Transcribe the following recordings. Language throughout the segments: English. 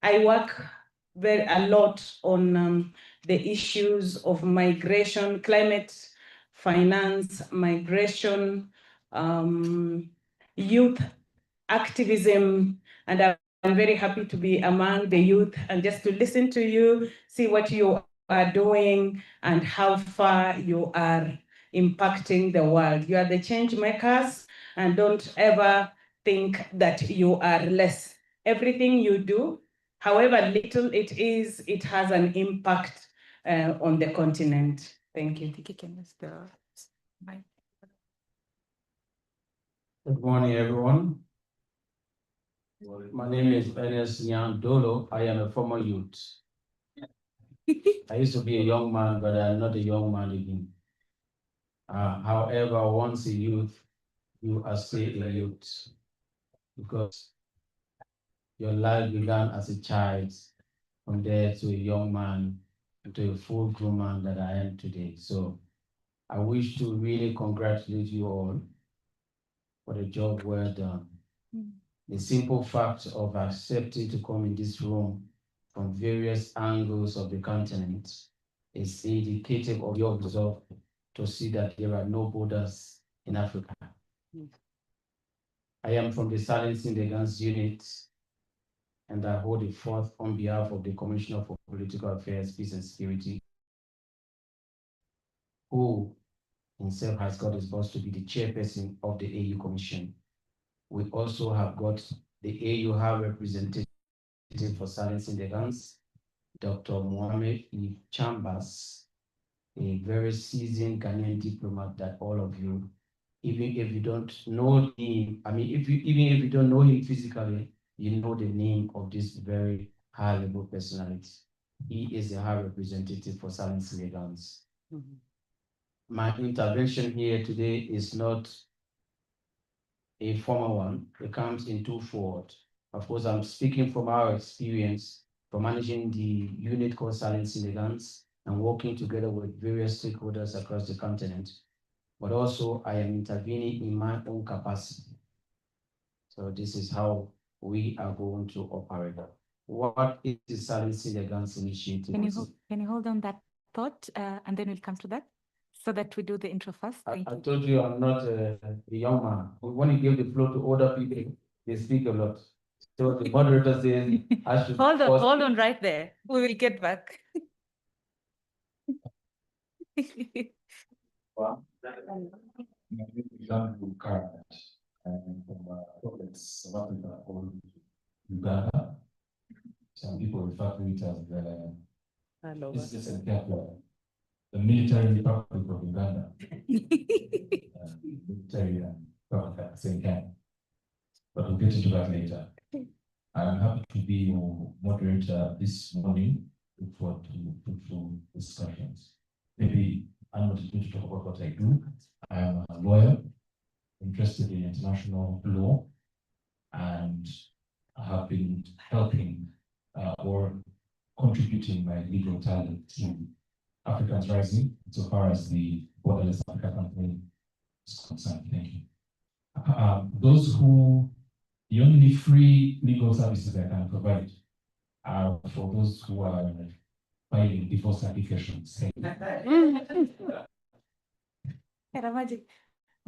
I work a lot on the issues of migration, climate, finance, migration, youth activism, and I'm very happy to be among the youth and just to listen to you, see what you are doing and how far you are impacting the world. You are the change makers, and don't ever think that you are less. Everything you do, however little it is, it has an impact on the continent. Thank you. I think you can use the mic. Good morning, everyone. My name is Ernest Nyan Dolo. I am a former youth. I used to be a young man, but I'm not a young man again. However, once a youth, you are still a youth because your life began as a child, from there to a young man, to a full-grown man that I am today. So I wish to really congratulate you all for the job well done. The simple fact of accepting to come in this room from various angles of the continent is indicative of your resolve to see that there are no borders in Africa. I am from the Silencing the Guns unit, and I hold the forth on behalf of the Commissioner for Political Affairs, Peace and Security, who himself has got his boss to be the chairperson of the AU Commission. We also have got the AU High Representative for Silencing the Guns, Dr. Mohamed E. Chambers, a very seasoned Ghanaian diplomat that all of you, even if you don't know him, even if you don't know him physically, you know the name of this very high-level personality. He is a high representative for Silencing the Guns. My intervention here today is not a formal one. It comes in twofold. Of course, I'm speaking from our experience for managing the unit called Silencing the Guns and working together with various stakeholders across the continent. But also, I am intervening in my own capacity. So this is how we are going to operate. What is the Silencing the Guns initiative? Can you hold on that thought, and then we'll come to that, so that we do the intro first? I told you I'm not a young man. When you give the floor to older people, they speak a lot. So the moderator says, I should hold on right there. We will get back. Well, from province of Africa called Uganda. Some people refer to it as the military republic of Uganda. Military and republic at the same time. But we'll get into that later. I'm happy to be your moderator this morning. Look forward to fruitful discussions. Maybe I'm not going to talk about what I do. I am a lawyer interested in international law, and I have been helping or contributing my legal talent to Africans Rising, so far as the Borderless Africa campaign is concerned. Thank you. The only free legal services I can provide are for those who are filing divorce applications. Karamaji.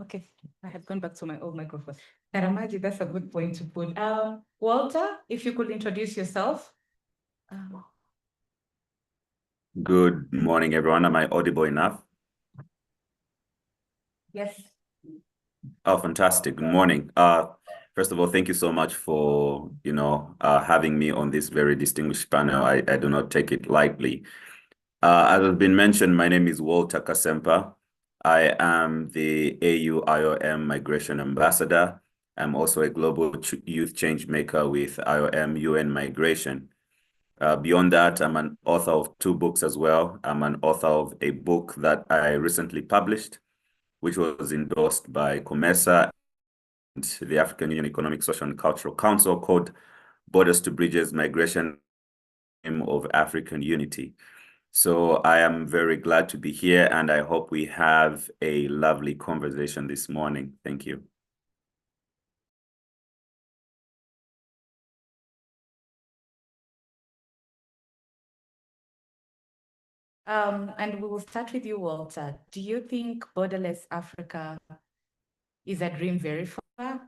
Okay, I have gone back to my old microphone. Karamaji, that's a good point to put. Walter, if you could introduce yourself. Good morning, everyone. Am I audible enough? Yes. Oh, fantastic. Good morning. First of all, thank you so much for, having me on this very distinguished panel. I do not take it lightly. As has been mentioned, my name is Walter Kasempa. I am the AU IOM Migration Ambassador. I'm also a global youth change maker with IOM UN Migration. Beyond that, I'm an author of 2 books as well. I'm an author of a book that I recently published, which was endorsed by COMESA and the African Union Economic, Social and Cultural Council, called Borders to Bridges, Migration of African Unity. So I am very glad to be here, and I hope we have a lovely conversation this morning. Thank you. And we will start with you, Walter. Do you think borderless Africa is a dream very far?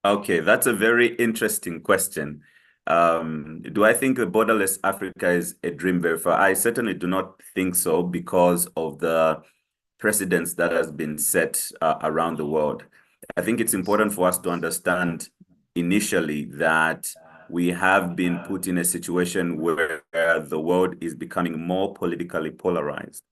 Okay, that's a very interesting question. Do I think a borderless Africa is a dream very far? I certainly do not think so because of the precedents that has been set around the world. I think it's important for us to understand initially that we have been put in a situation where the world is becoming more politically polarized.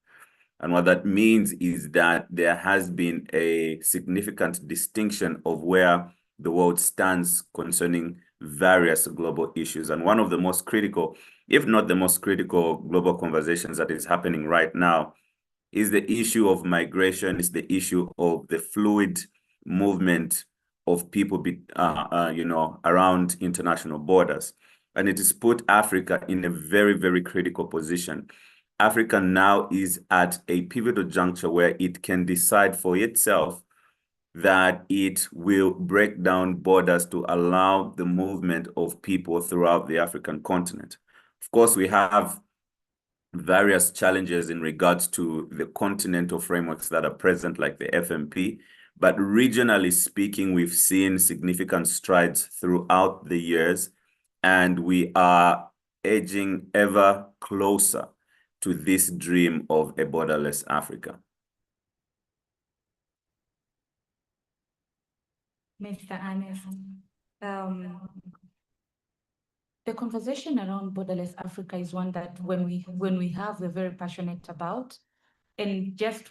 And what that means is that there has been a significant distinction of where the world stands concerning various global issues. And one of the most critical, if not the most critical global conversations that is happening right now is the issue of migration, is the issue of the fluid movement of people, around international borders. And it has put Africa in a very, very critical position. Africa now is at a pivotal juncture where it can decide for itself that it will break down borders to allow the movement of people throughout the African continent. Of course, we have various challenges in regards to the continental frameworks that are present, like the FMP. But regionally speaking, we've seen significant strides throughout the years, and we are edging ever closer to this dream of a borderless Africa. Mr. Ernest, the conversation around borderless Africa is one that when we have, we're very passionate about. And just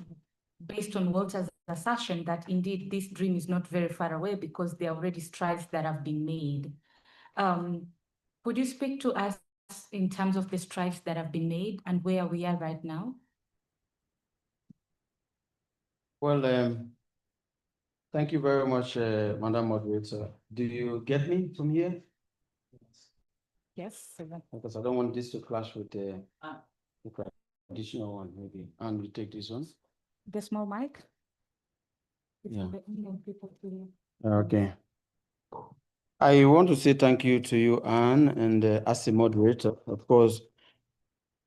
based on Walter's assertion that indeed this dream is not very far away because there are already strides that have been made. Could you speak to us in terms of the strides that have been made and where we are right now? Well, thank you very much, Madam Moderator. Do you get me from here? Yes. Because I don't want this to clash with the traditional one, maybe. And we take this one. The small mic? Yeah. Okay. I want to say thank you to you, Anne, and as a moderator, of course,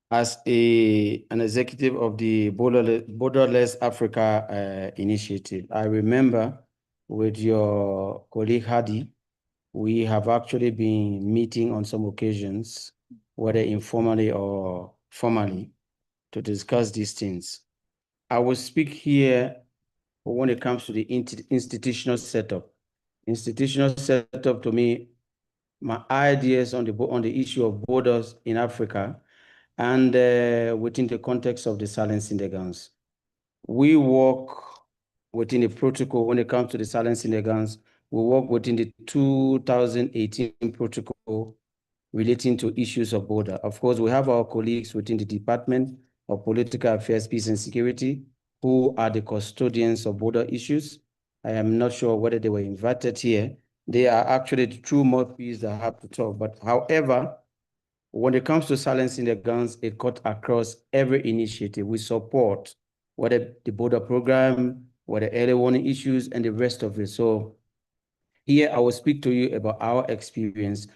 as an executive of the Borderless Africa initiative. I remember with your colleague Hadi, we have actually been meeting on some occasions, whether informally or formally, to discuss these things. I will speak here when it comes to the institutional setup. Institutional setup, to me, my ideas on the issue of borders in Africa and within the context of the silencing the guns. We work within the protocol when it comes to the silencing the guns. We work within the 2018 protocol relating to issues of border. Of course, we have our colleagues within the Department of Political Affairs, Peace and Security, who are the custodians of border issues. I am not sure whether they were invited here. They are actually the true mouthpiece that have to talk. But however, when it comes to silencing the guns, it cut across every initiative. We support whether the border program, whether early warning issues, and the rest of it. So here I will speak to you about our experience.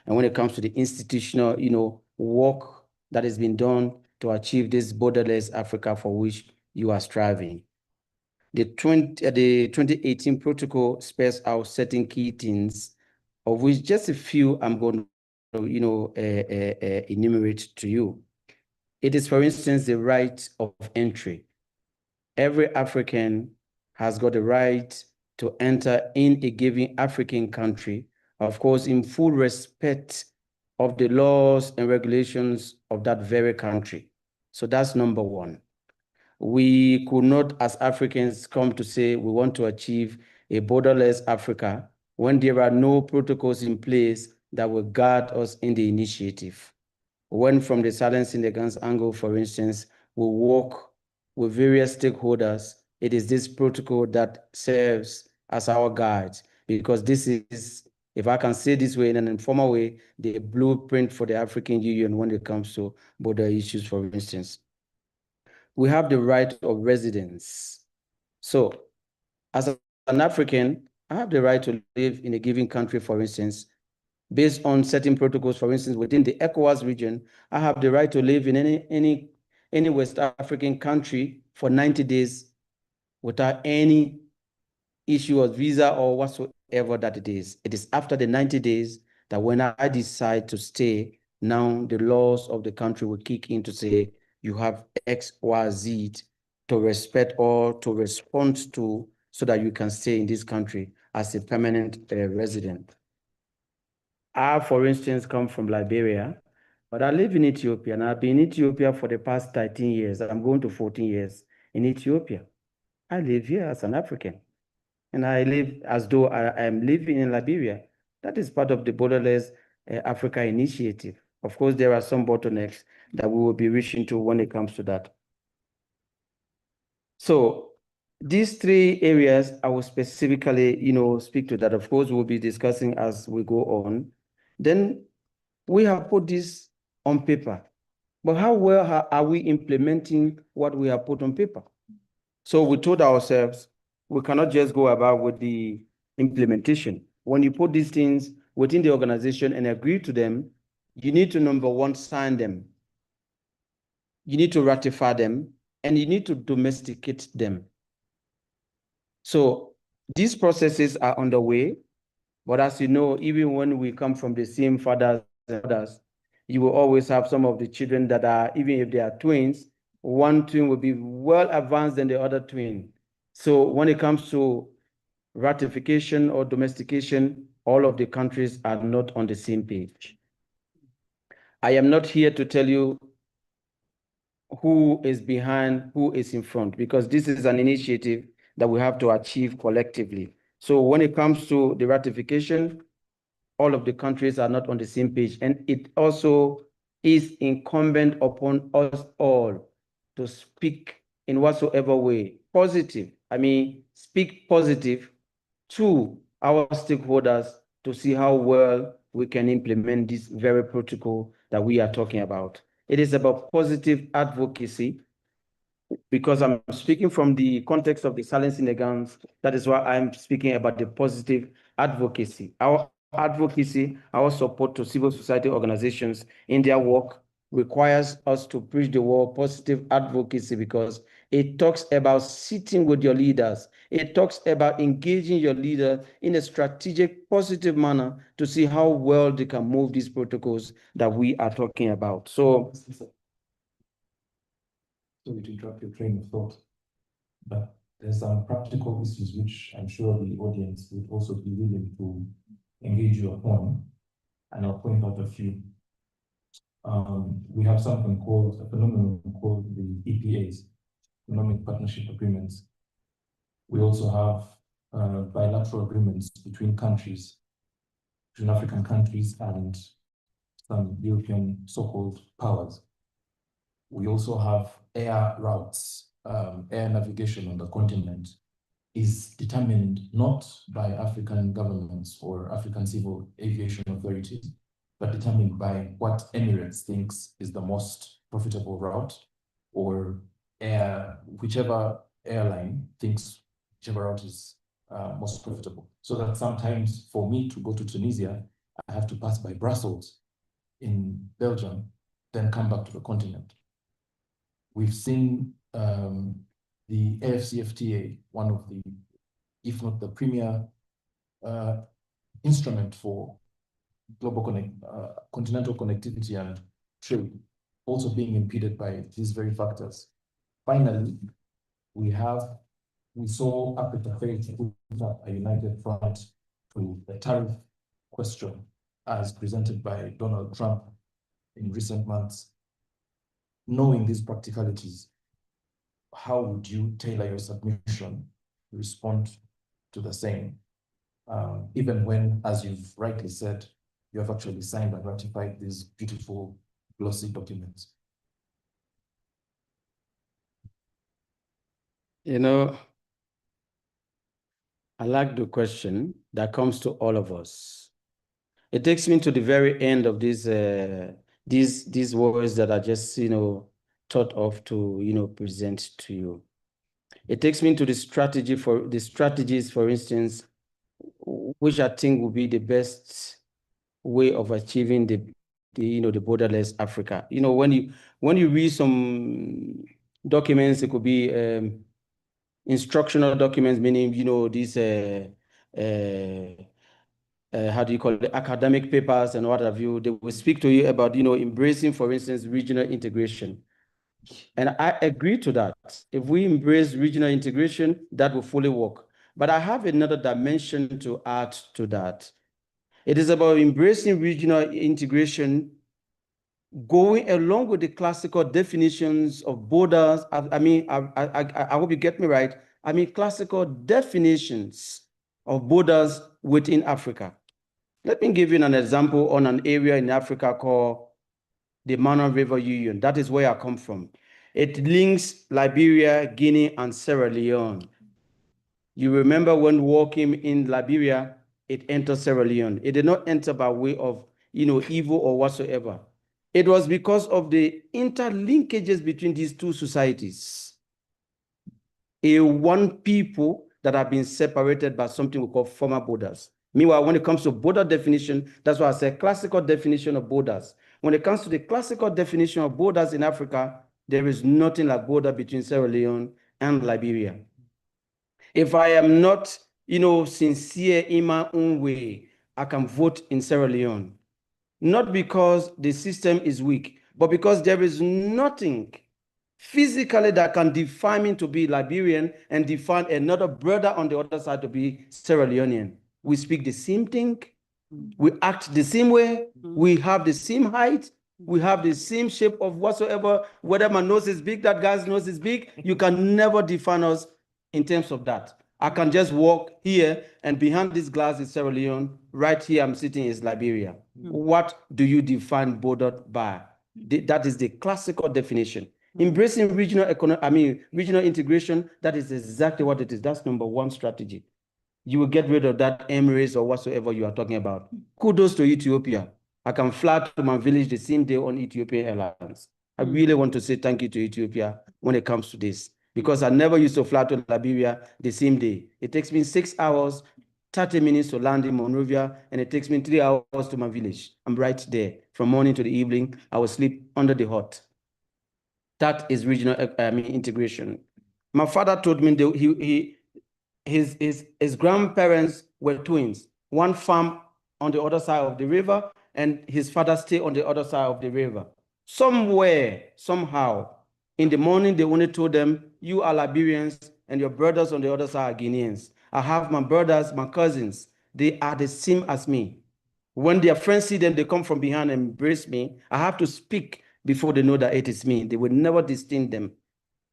And when it comes to the institutional, work that has been done to achieve this borderless Africa for which you are striving. The 2018 protocol spells out certain key things, of which just a few I'm going to, enumerate to you. It is, for instance, the right of entry. Every African has got the right to enter in a given African country, of course, in full respect of the laws and regulations of that very country. So that's number one. We could not, as Africans, come to say we want to achieve a borderless Africa when there are no protocols in place that will guard us in the initiative. When from the silencing the guns angle, for instance, we work with various stakeholders, it is this protocol that serves as our guide, because this is, if I can say this way in an informal way, the blueprint for the African Union when it comes to border issues, for instance. We have the right of residence. So as an African, I have the right to live in a given country, for instance, based on certain protocols. For instance, within the ECOWAS region, I have the right to live in any West African country for 90 days without any issue of visa or whatsoever that it is. It is after the 90 days that when I decide to stay, now the laws of the country will kick in to say, you have X, Y, Z to respect or to respond to so that you can stay in this country as a permanent resident. I, for instance, come from Liberia, but I live in Ethiopia, and I've been in Ethiopia for the past 13 years. I'm going to 14 years in Ethiopia. I live here as an African, and I live as though I am living in Liberia. That is part of the Borderless Africa initiative. Of course, there are some bottlenecks that we will be reaching to when it comes to that. So these three areas, I will specifically, speak to that. Of course, we'll be discussing as we go on. Then we have put this on paper, but how well are we implementing what we have put on paper? So we told ourselves, we cannot just go about with the implementation. When you put these things within the organization and agree to them, you need to, number one, sign them. You need to ratify them, and you need to domesticate them. So these processes are underway, but as you know, even when we come from the same fathers and mothers, you will always have some of the children that are, even if they are twins, one twin will be well advanced than the other twin. So when it comes to ratification or domestication, all of the countries are not on the same page. I am not here to tell you who is behind, who is in front, because this is an initiative that we have to achieve collectively. So when it comes to the ratification, all of the countries are not on the same page. And it also is incumbent upon us all to speak in whatsoever way positive. I mean, speak positive to our stakeholders to see how well we can implement this very protocol that we are talking about. It is about positive advocacy, because I'm speaking from the context of the silencing the guns. That is why I'm speaking about the positive advocacy. Our advocacy, our support to civil society organizations in their work requires us to preach the word positive advocacy, because it talks about sitting with your leaders. It talks about engaging your leader in a strategic, positive manner to see how well they can move these protocols that we are talking about. So, sorry to interrupt your train of thought, but there's some practical issues which I'm sure the audience would also be willing to engage you upon, and I'll point out a few. We have something called, a phenomenon called the EPAs, Economic Partnership Agreements. We also have bilateral agreements between countries, between African countries and some European so-called powers. We also have air routes, air navigation on the continent is determined not by African governments or African civil aviation authorities, but determined by what Emirates thinks is the most profitable route, or whichever airline thinks whichever route is most profitable. So that sometimes for me to go to Tunisia, I have to pass by Brussels in Belgium, then come back to the continent. We've seen the AFCFTA, one of the, if not the premier instrument for global continental connectivity and trade, also being impeded by these very factors. Finally, we saw Africa fail to put up a united front to the tariff question as presented by Donald Trump in recent months. Knowing these practicalities, how would you tailor your submission to respond to the same? Even when, as you've rightly said, you have actually signed and ratified these beautiful, glossy documents. I like the question that comes to all of us. It takes me to the very end of these words that I just, thought of to, present to you. It takes me to the strategies, for instance, which I think will be the best way of achieving the borderless Africa. When you read some documents, it could be instructional documents, meaning these how do you call it, academic papers and what have you. They will speak to you about embracing, for instance, regional integration. And I agree to that. If we embrace regional integration, that will fully work. But I have another dimension to add to that. It is about embracing regional integration, going along with the classical definitions of borders. I hope you get me right. I mean, classical definitions of borders within Africa. Let me give you an example on an area in Africa called the Mana River Union. That is where I come from. It links Liberia, Guinea, and Sierra Leone. You remember when walking in Liberia, it entered Sierra Leone. It did not enter by way of evil or whatsoever. It was because of the interlinkages between these two societies. One people that have been separated by something we call former borders. Meanwhile, when it comes to border definition, that's why I said classical definition of borders. When it comes to the classical definition of borders in Africa, there is nothing like border between Sierra Leone and Liberia. If I am not, sincere in my own way, I can vote in Sierra Leone. Not because the system is weak, but because there is nothing physically that can define me to be Liberian and define another brother on the other side to be Sierra Leonean. We speak the same thing. We act the same way. We have the same height. We have the same shape of whatsoever. Whether my nose is big, that guy's nose is big. You can never define us in terms of that. I can just walk here, and behind this glass is Sierra Leone. Right here, I'm sitting is Liberia. What do you define border by? That is the classical definition. Embracing regional integration, that is exactly what it is. That's number one strategy. You will get rid of that Emirates or whatsoever you are talking about. Kudos to Ethiopia. I can fly to my village the same day on Ethiopian Airlines. I really want to say thank you to Ethiopia when it comes to this, because I never used to fly to Liberia the same day. It takes me 6 hours, 30 minutes to land in Monrovia, and it takes me 3 hours to my village. I'm right there. From morning to the evening, I will sleep under the hut. That is regional integration. My father told me his grandparents were twins. One farm on the other side of the river, and his father stayed on the other side of the river. Somewhere, somehow, in the morning, they only told them, you are Liberians, and your brothers on the other side are Guineans. I have my brothers, my cousins. They are the same as me. When their friends see them, they come from behind and embrace me. I have to speak before they know that it is me. They will never distinct them.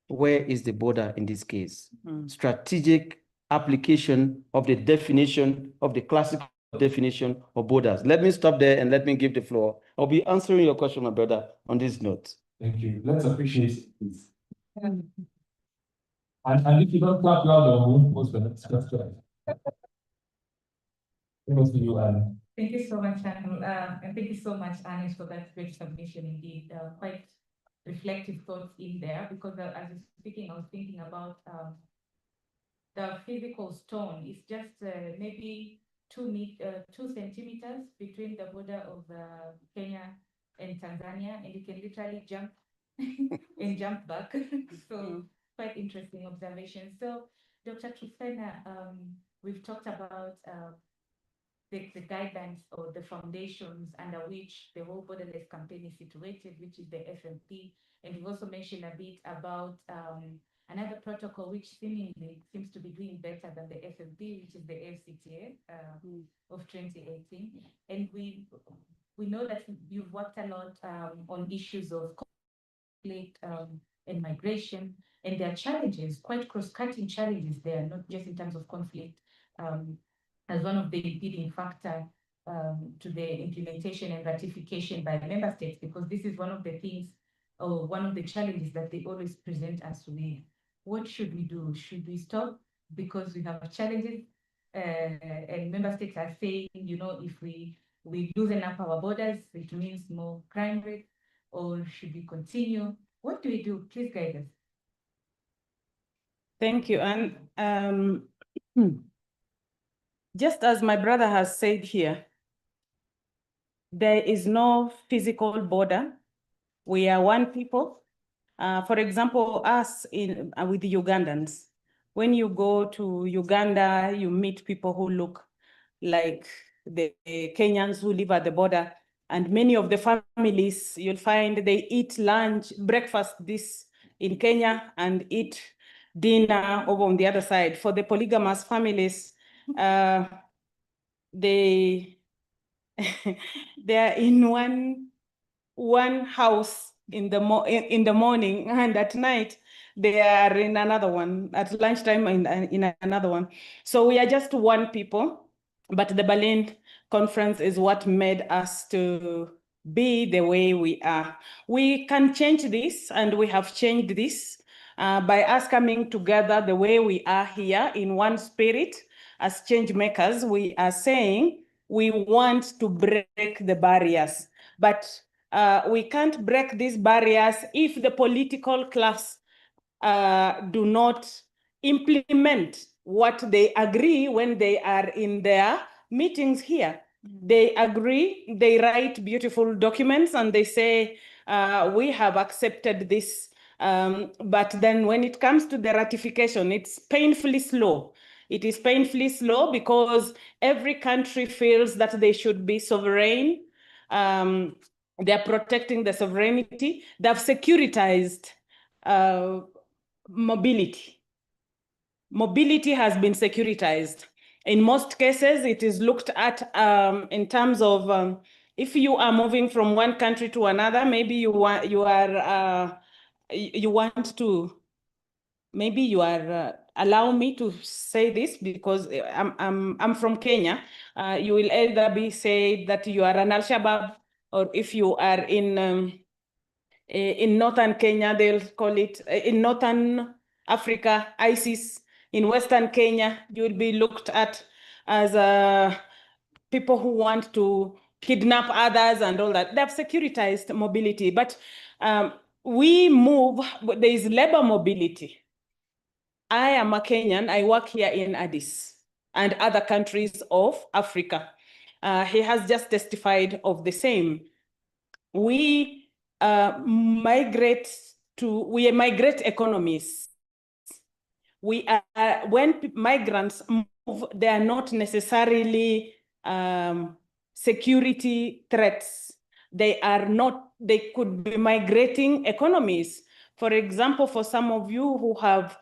Where is the border in this case? Strategic application of the definition of the classical definition of borders. Let me stop there and let me give the floor. I'll be answering your question, my brother, on this note. Thank you. Let's appreciate this. And if you don't clap loud or move, most of the next question. Thank you, Anna. Thank you so much, and thank you so much, Anis, for that great submission. Indeed, quite reflective thoughts in there, because as you're speaking, I was thinking about the physical stone is just maybe 2 centimeters between the border of Kenya and Tanzania, and you can literally jump and jump back. So quite interesting observation. So Dr. Trufena, we've talked about the guidelines or the foundations under which the whole Borderless campaign is situated, which is the FMP. And you've also mentioned a bit about another protocol which seemingly seems to be doing better than the FMP, which is the FCTA of 2018. And we know that you've worked a lot on issues of conflict and migration, and there are challenges, quite cross-cutting challenges there, not just in terms of conflict, as one of the impeding factor to the implementation and ratification by member states, because this is one of the things or one of the challenges that they always present us with. What should we do? Should we stop because we have challenges and member states are saying, if we loosen up our borders, it means more crime rate, or should we continue? What do we do? Please guide us. Thank you. And just as my brother has said here, there is no physical border. We are one people. For example, us with the Ugandans, when you go to Uganda, you meet people who look like the Kenyans who live at the border. And many of the families, you'll find they eat breakfast this in Kenya and eat dinner over on the other side. For the polygamous families, they are in one house in the morning, and at night they are in another one, at lunchtime in another one. So we are just one people, but the Berlin Conference is what made us to be the way we are. We can change this, and we have changed this by us coming together the way we are here in one spirit as change makers. We are saying we want to break the barriers, but we can't break these barriers if the political class do not implement what they agree when they are in their meetings here. They agree, they write beautiful documents, and they say, we have accepted this. But then when it comes to the ratification, it's painfully slow. It is painfully slow because every country feels that they should be sovereign. They're protecting the sovereignty. They've securitized mobility. Mobility has been securitized. In most cases, it is looked at in terms of if you are moving from one country to another, maybe you want to, maybe you are allow me to say this because I'm from Kenya. You will either be said that you are an Al-Shabaab, or if you are in northern Kenya, they'll call it, in northern Africa, ISIS. In western Kenya, you'll be looked at as people who want to kidnap others and all that. They've securitized mobility, but we move, there is labor mobility. I am a Kenyan, I work here in Addis and other countries of Africa. He has just testified of the same. We migrate economies. When migrants move, they are not necessarily security threats. They could be migrating economies. For example, for some of you who have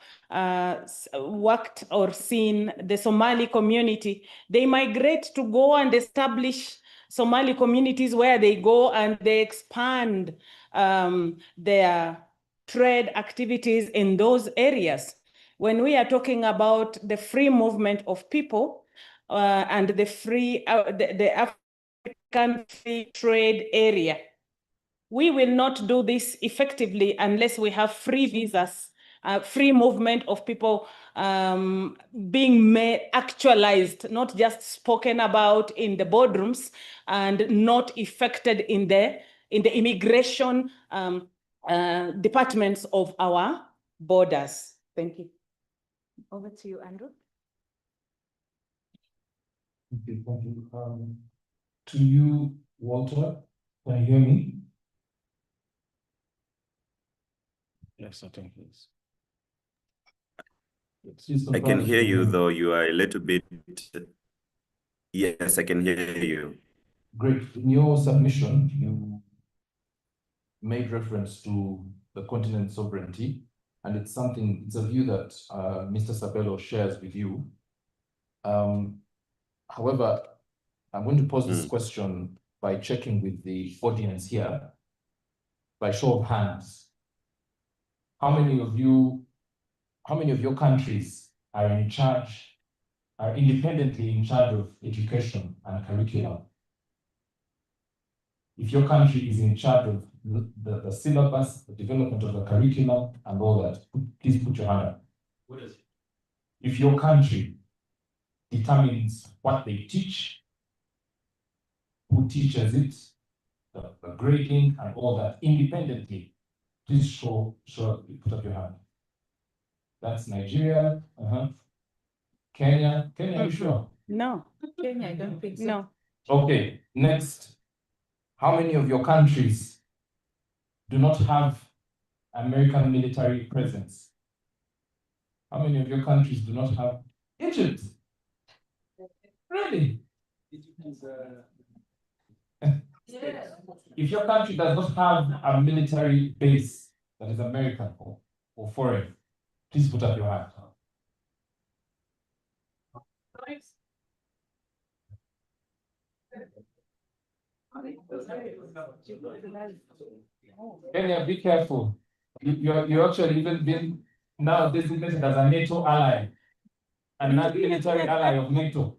worked or seen the Somali community, they migrate to go and establish Somali communities where they go and they expand their trade activities in those areas. When we are talking about the free movement of people and the African free trade area, we will not do this effectively unless we have free visas, free movement of people being actualized, not just spoken about in the boardrooms and not effected in the immigration departments of our borders. Thank you. Over to you, Andrew. Okay, thank you. To you, Walter, can you hear me? Yes, I think yes. I can hear you, though you are a little bit. Yes, I can hear you. Great. In your submission, you made reference to the continent's sovereignty, and it's a view that Mr. Sabelo shares with you. However, I'm going to pose this question by checking with the audience here, by show of hands. How many of your countries are independently in charge of education and curriculum? If your country is in charge of the syllabus, the development of the curriculum, and all that, please put your hand up. What is it? If your country determines what they teach, who teaches it, the grading, and all that independently, please put up your hand. That's Nigeria. Kenya. Kenya, are you sure? No. Kenya, I don't think so. No. Okay, next. How many of your countries do not have American military presence? How many of your countries do not have Egypt? Really? If your country does not have a military base that is American or foreign, please put up your hand. Kenya, be careful. You're actually even been now designated as a NATO ally and not military ally of NATO.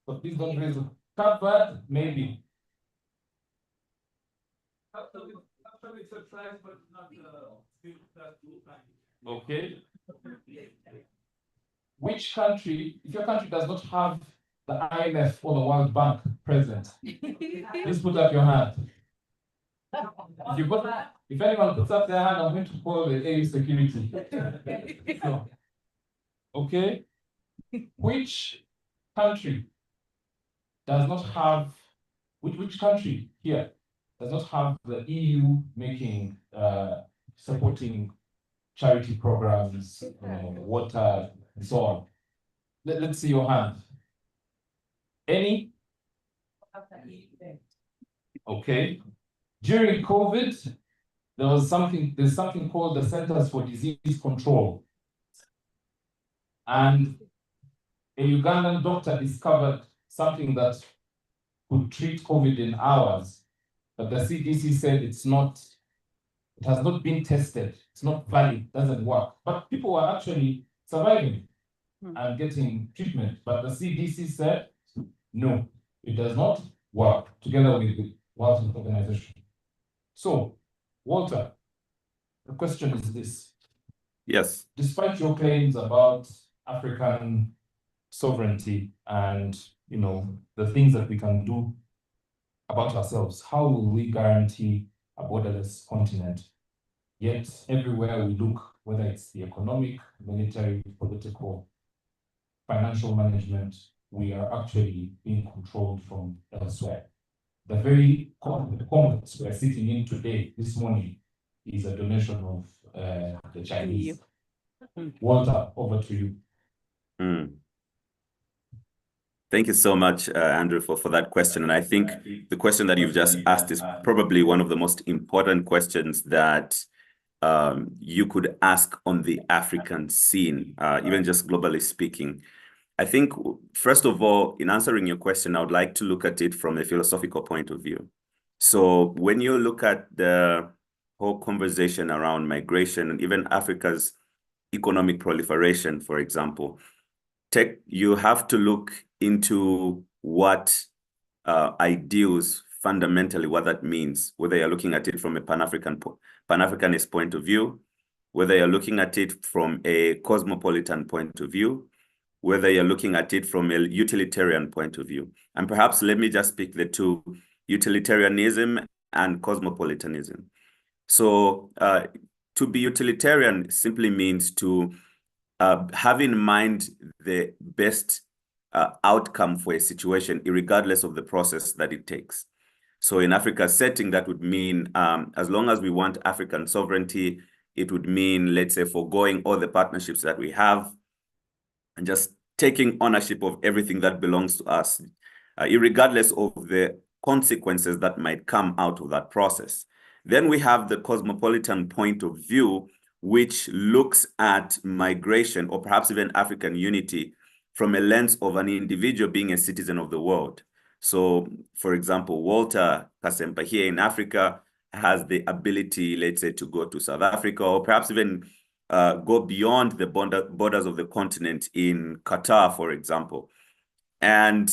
So please don't raise it. Covered, maybe. Okay. Which country, if your country does not have the IMF or the World Bank present, please put up your hand. If anyone puts up their hand, I'm going to call the AU security. So, okay. Which country does not have, which country here does not have the EU making, supporting charity programs, water, and so on? Let's see your hand. Any? Okay. During COVID, there's something called the Centers for Disease Control. And a Ugandan doctor discovered something that could treat COVID in hours, but the CDC said it has not been tested, it's not valid, doesn't work. But people were actually surviving and getting treatment, but the CDC said, no, it does not work, together with the World Health Organization. So, Walter, the question is this. Yes. Despite your claims about African sovereignty and the things that we can do about ourselves, how will we guarantee a borderless continent? Yet everywhere we look, whether it's the economic, military, political, financial management, we are actually being controlled from elsewhere. The very conference we're sitting in today, this morning, is a donation of the Chinese. Walter, over to you. Thank you so much, Andrew, for that question. And I think the question that you've just asked is probably one of the most important questions that you could ask on the African scene, even just globally speaking. I think, first of all, in answering your question, I would like to look at it from a philosophical point of view. So when you look at the whole conversation around migration and even Africa's economic proliferation, for example, you have to look into what ideals, fundamentally what that means, whether you're looking at it from a Pan-Africanist point of view, whether you're looking at it from a cosmopolitan point of view, whether you're looking at it from a utilitarian point of view. And perhaps let me just speak the two, utilitarianism and cosmopolitanism. So to be utilitarian simply means to have in mind the best outcome for a situation, regardless of the process that it takes. So in Africa's setting, that would mean as long as we want African sovereignty, it would mean, let's say, foregoing all the partnerships that we have and just taking ownership of everything that belongs to us, regardless of the consequences that might come out of that process. Then we have the cosmopolitan point of view, which looks at migration or perhaps even African unity from a lens of an individual being a citizen of the world. So, for example, Walter Kasempa here in Africa has the ability, let's say, to go to South Africa or perhaps even go beyond the borders of the continent in Qatar, for example. And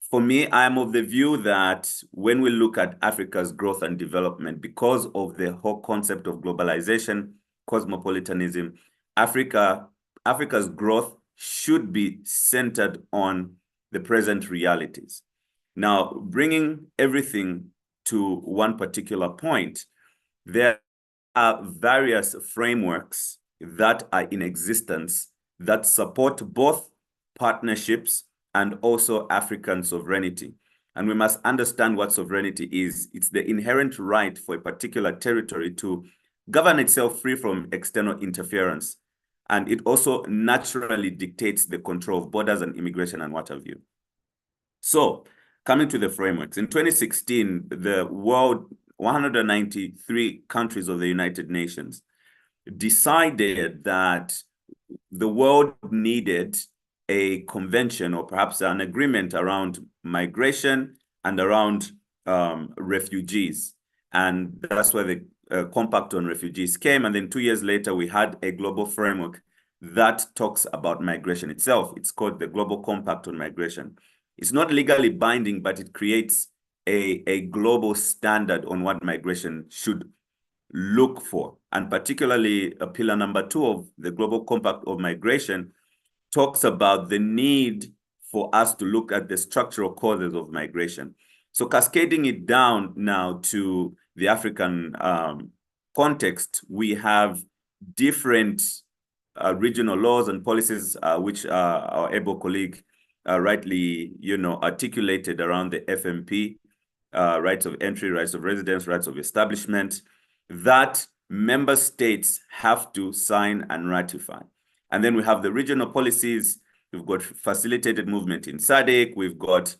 for me, I'm of the view that when we look at Africa's growth and development, because of the whole concept of globalization, cosmopolitanism, Africa's growth should be centered on the present realities. Now, bringing everything to one particular point, there are various frameworks that are in existence that support both partnerships and also African sovereignty. And we must understand what sovereignty is. It's the inherent right for a particular territory to govern itself free from external interference. And it also naturally dictates the control of borders and immigration and what have you. So, coming to the frameworks, in 2016, the world 193 countries of the United Nations decided that the world needed a convention or perhaps an agreement around migration and around refugees. And that's where the Compact on Refugees came. And then 2 years later, we had a global framework that talks about migration itself. It's called the Global Compact on Migration. It's not legally binding, but it creates a global standard on what migration should look for. And particularly pillar number 2 of the Global Compact of Migration talks about the need for us to look at the structural causes of migration. So cascading it down now to the African context, we have different regional laws and policies, which our able colleague rightly, articulated around the FMP, rights of entry, rights of residence, rights of establishment, that member states have to sign and ratify. And then we have the regional policies. We've got facilitated movement in SADC. We've got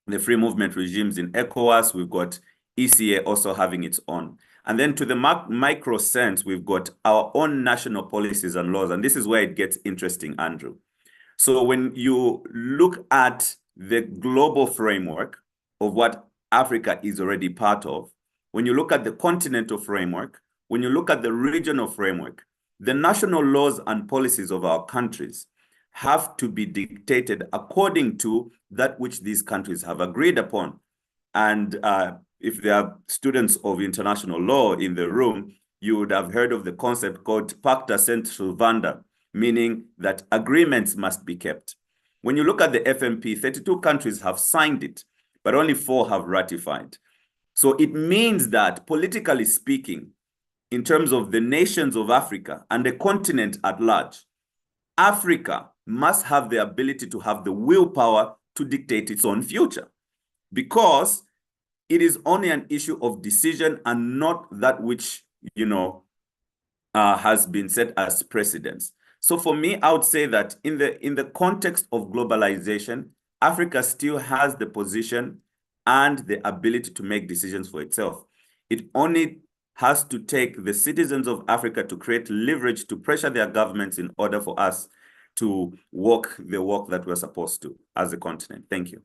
the free movement regimes in ECOWAS. We've got ECA also having its own. And then to the micro sense, we've got our own national policies and laws. And this is where it gets interesting, Andrew. So when you look at the global framework of what Africa is already part of, when you look at the continental framework, when you look at the regional framework, the national laws and policies of our countries have to be dictated according to that which these countries have agreed upon. And if there are students of international law in the room, you would have heard of the concept called Pacta Sunt Servanda, meaning that agreements must be kept. When you look at the FMP, 32 countries have signed it, but only 4 have ratified. So it means that, politically speaking, in terms of the nations of Africa and the continent at large, Africa must have the ability to have the willpower to dictate its own future, because it is only an issue of decision and not that which, has been set as precedence. So for me, I would say that in the context of globalization, Africa still has the position and the ability to make decisions for itself. It only has to take the citizens of Africa to create leverage to pressure their governments in order for us to walk the walk that we're supposed to as a continent. Thank you.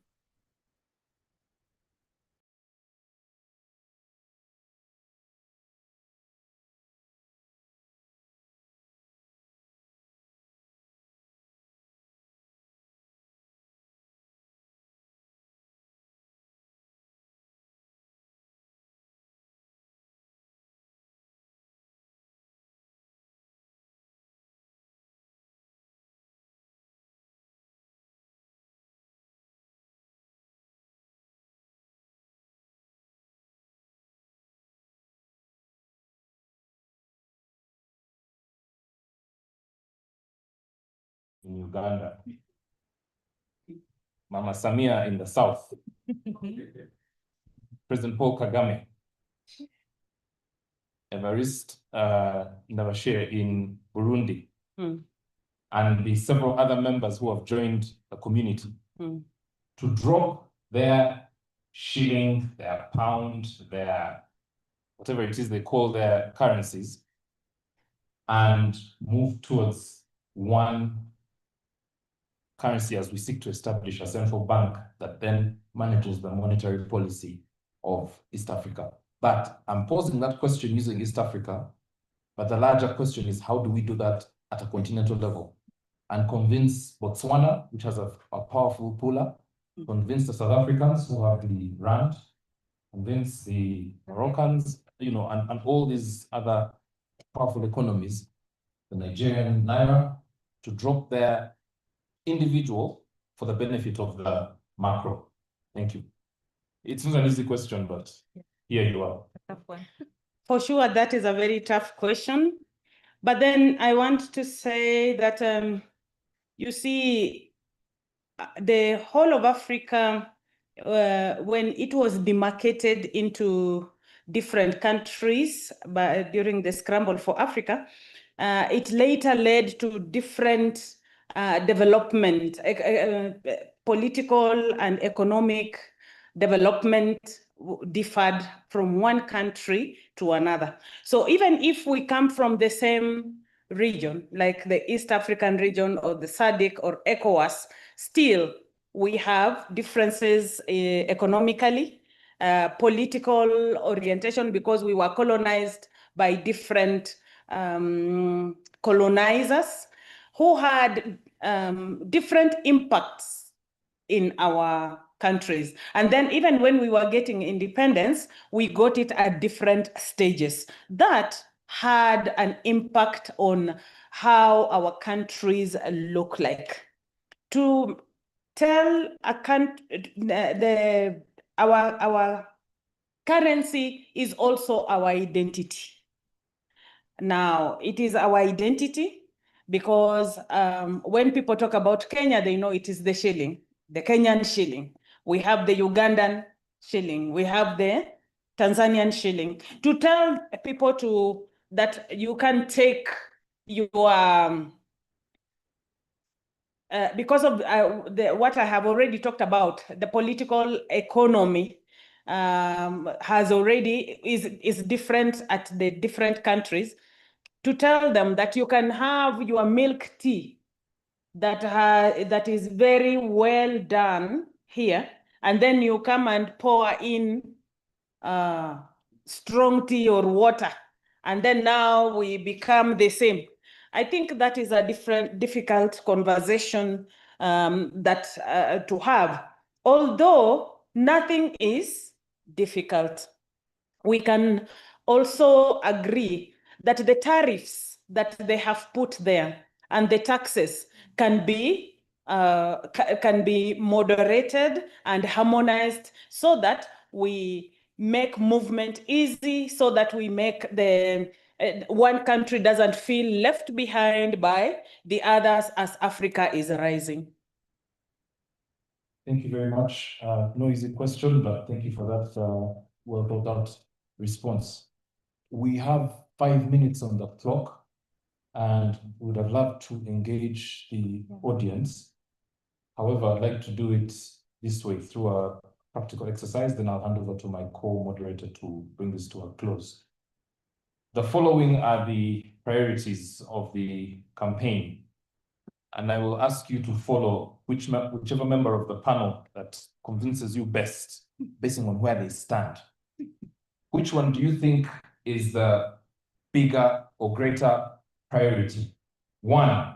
In Uganda, Mama Samia in the south, President Paul Kagame, Evariste Ndayishimiye in Burundi, and the several other members who have joined the community to drop their shilling, their pound, their whatever it is they call their currencies, and move towards one currency as we seek to establish a central bank that then manages the monetary policy of East Africa. But I'm posing that question using East Africa, but the larger question is, how do we do that at a continental level and convince Botswana, which has a powerful puller, convince the South Africans who have the rand, convince the Moroccans, and all these other powerful economies, the Nigerian naira, to drop their individual for the benefit of the macro. Thank you. It's not an easy question, but here you are. For sure, that is a very tough question. But then I want to say that, you see, the whole of Africa when it was demarcated into different countries during the scramble for Africa, it later led to different development, political and economic development differed from one country to another. So even if we come from the same region, like the East African region or the SADC or ECOWAS, still we have differences economically, political orientation, because we were colonized by different colonizers who had different impacts in our countries. And then even when we were getting independence, we got it at different stages. That had an impact on how our countries look like. To tell a country, our currency is also our identity. Now, it is our identity because when people talk about Kenya, they know it is the shilling, the Kenyan shilling. We have the Ugandan shilling. We have the Tanzanian shilling. To tell people that you can take your because of what I have already talked about, the political economy is different at the different countries. To tell them that you can have your milk tea that is very well done here, and then you come and pour in strong tea or water, and then now we become the same. I think that is a difficult conversation to have. Although nothing is difficult, we can also agree that the tariffs that they have put there and the taxes can be moderated and harmonized so that we make movement easy, so that we make one country doesn't feel left behind by the others as Africa is rising. Thank you very much. No easy question, but thank you for that well thought out response. We have 5 minutes on the clock, and we would have loved to engage the audience. However, I'd like to do it this way through a practical exercise, then I'll hand over to my co-moderator to bring this to a close. The following are the priorities of the campaign, and I will ask you to follow whichever member of the panel that convinces you best, based on where they stand. Which one do you think is the bigger or greater priority? 1,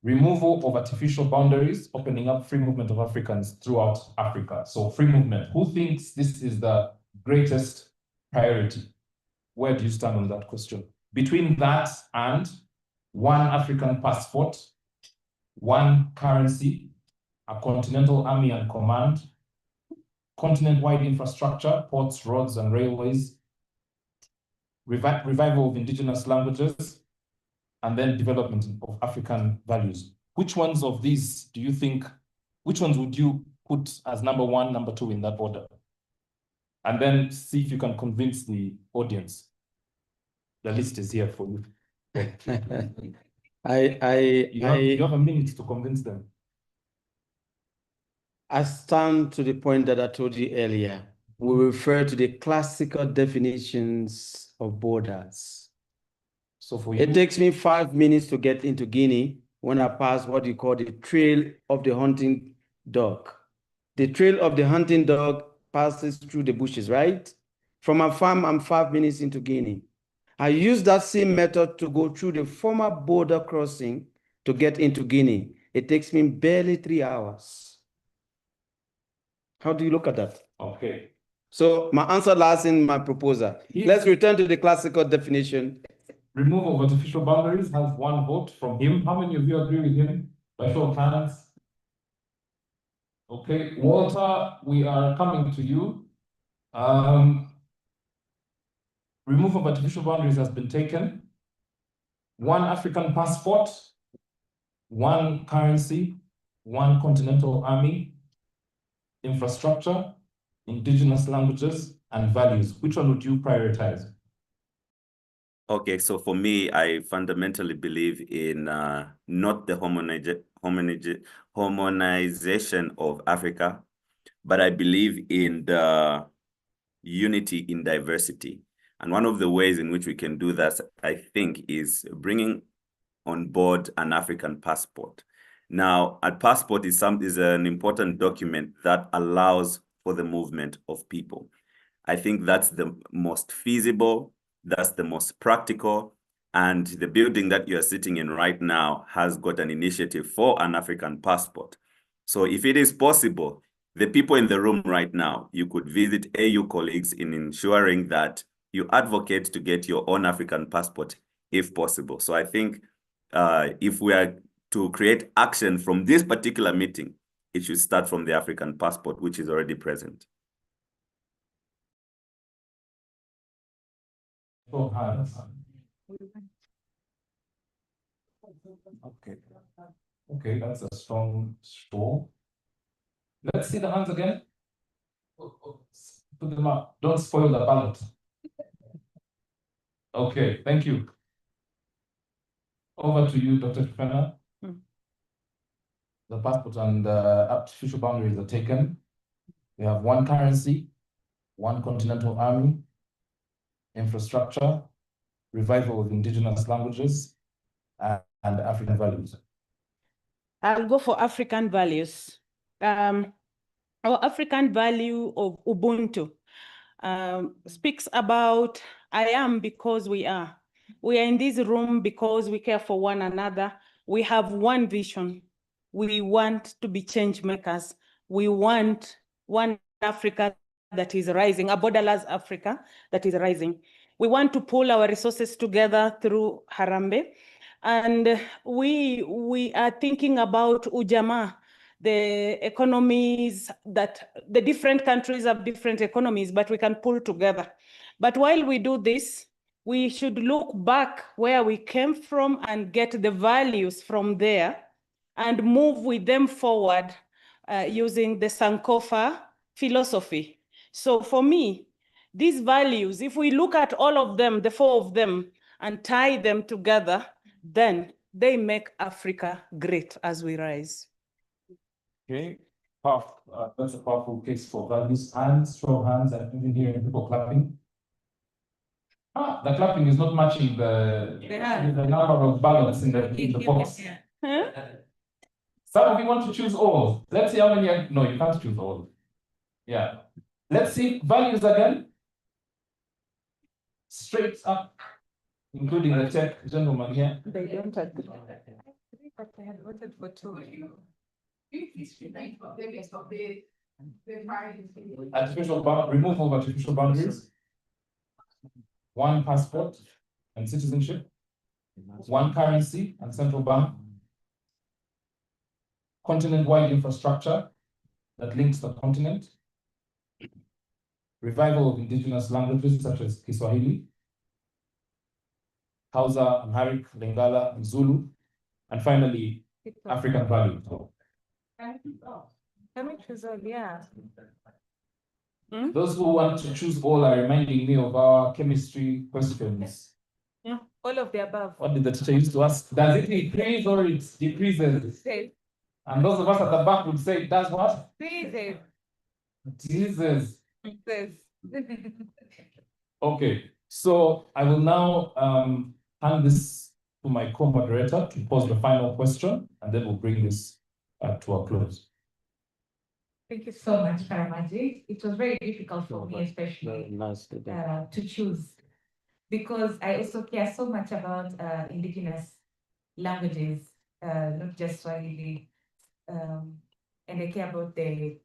removal of artificial boundaries, opening up free movement of Africans throughout Africa. So free movement. Who thinks this is the greatest priority? Where do you stand on that question? Between that and 1 African passport, 1 currency, a continental army and command, continent-wide infrastructure, ports, roads, and railways, revival of indigenous languages, and then development of African values. Which ones of these do you think, which ones would you put as number 1, number 2 in that order? And then see if you can convince the audience. The list is here for you. You have a minute to convince them. I stand to the point that I told you earlier. We refer to the classical definitions of borders. So for you, it takes me 5 minutes to get into Guinea when I pass what you call the trail of the hunting dog. The trail of the hunting dog passes through the bushes, right? From a farm, I'm 5 minutes into Guinea. I use that same method to go through the former border crossing to get into Guinea. It takes me barely 3 hours. How do you look at that? okay. So my answer lies in my proposal. Let's return to the classical definition. Removal of artificial boundaries has 1 vote from him. How many of you agree with him? By show of hands. Okay, Walter, we are coming to you. Removal of artificial boundaries has been taken. 1 African passport, 1 currency, 1 continental army, infrastructure, indigenous languages, and values. Which one would you prioritize? Okay, so for me, I fundamentally believe in not the homogenization of Africa, but I believe in the unity in diversity. And one of the ways in which we can do that, I think, is bringing on board an African passport. Now, a passport is an important document that allows for the movement of people. I think that's the most feasible, that's the most practical, and the building that you're sitting in right now has got an initiative for an African passport. So if it is possible, the people in the room right now, you could visit AU colleagues in ensuring that you advocate to get your own African passport if possible. So I think if we are to create action from this particular meeting, it should start from the African passport, which is already present. Okay, that's a strong show. Let's see the hands again. Put them up. Don't spoil the ballot. Okay, thank you. Over to you, Dr. Fena. The passport and artificial boundaries are taken. We have one currency, one continental army, infrastructure, revival of indigenous languages, and African values. I'll go for African values. Our African value of Ubuntu speaks about I am because we are. We are in this room because we care for one another. We have one vision. We want to be change makers. We want one Africa that is rising, a borderless Africa that is rising. We want to pull our resources together through Harambee. And we are thinking about Ujamaa, the economies that the different countries have different economies, but we can pull together. But while we do this, we should look back where we came from and get the values from there and move with them forward using the Sankofa philosophy. So for me, these values, if we look at all of them, the four of them, and tie them together, then they make Africa great as we rise. Okay, that's a powerful case for values. Hands, strong hands, I'm even hearing people clapping. The clapping is not matching the number of ballots in the box. Huh? Some of you want to choose all. Let's see how many. No, you can't choose all. Yeah. Let's see values again. Straight up, including the tech gentleman here. They don't agree. But I had voted for two. Removal of artificial boundaries. One passport and citizenship. One currency and central bank. Continent-wide infrastructure that links the continent. Revival of indigenous languages such as Kiswahili, Hausa, Amharic, Lingala, and Zulu. And finally, African values. Can we choose all? Yeah. Those who want to choose all are reminding me of our chemistry questions. Yeah, all of the above. What did the teacher used to ask? Does it increase or it decreases? And those of us at the back would say, it does what? Decreases. Jesus. Okay, so I will now hand this to my co-moderator to pose the final question, and then we'll bring this to a close. Thank you so much, Karamaji. It was very difficult for me, especially to choose, because I also care so much about indigenous languages, not just Swahili, and I care about the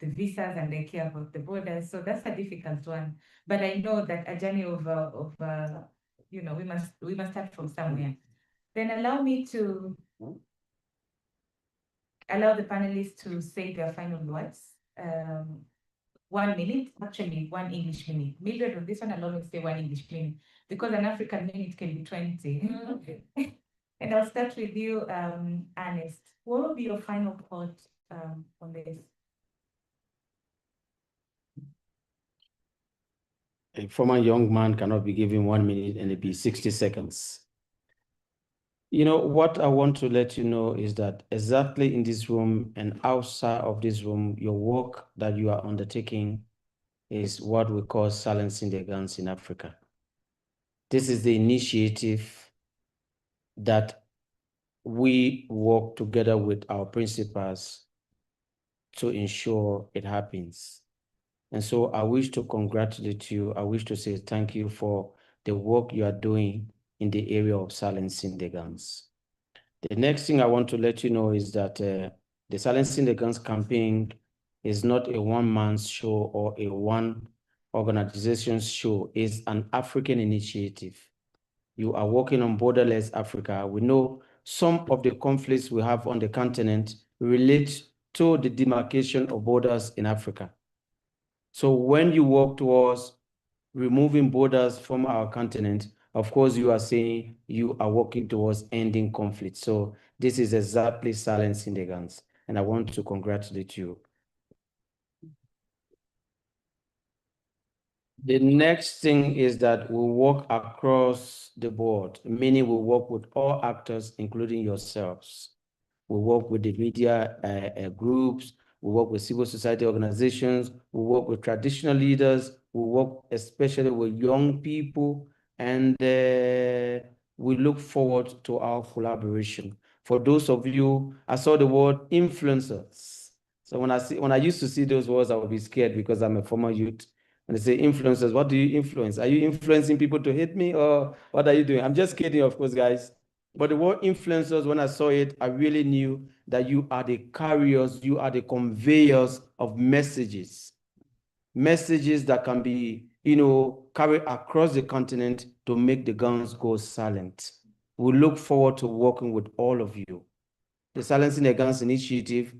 visas, and I care about the borders. So that's a difficult one. But I know that a journey of you know, we must start from somewhere. Then allow me to allow the panelists to say their final words. 1 minute, actually 1 English minute. Mildred, of this one allow me to say 1 English minute, because an African minute can be 20. Okay. And I'll start with you, Ernest. What will be your final thought on this? a former young man cannot be given 1 minute and it be 60 seconds. You know, what I want to let you know is that exactly in this room and outside of this room, your work that you are undertaking is what we call silencing the guns in Africa. This is the initiative that we work together with our principals to ensure it happens. And so I wish to congratulate you. I wish to say thank you for the work you are doing in the area of silencing the guns. The next thing I want to let you know is that the Silencing the Guns campaign is not a one-man show or a one organization's show. It's an African initiative. You are working on Borderless Africa. We know some of the conflicts we have on the continent relate to the demarcation of borders in Africa. So when you work towards removing borders from our continent, of course, you are saying you are working towards ending conflict. So this is exactly silencing the guns. And I want to congratulate you. The next thing is that we work across the board, meaning we work with all actors, including yourselves. We work with the media groups, we work with civil society organizations, we work with traditional leaders, we work especially with young people, and we look forward to our collaboration. For those of you, I saw the word influencers. So when I used to see those words, I would be scared because I'm a former youth. When they say influencers, what do you influence? Are you influencing people to hate me, or what are you doing? I'm just kidding, of course, guys. But the word influencers, when I saw it, I really knew that you are the carriers, you are the conveyors of messages. Messages that can be, carried across the continent to make the guns go silent. We look forward to working with all of you. The Silencing the Guns Initiative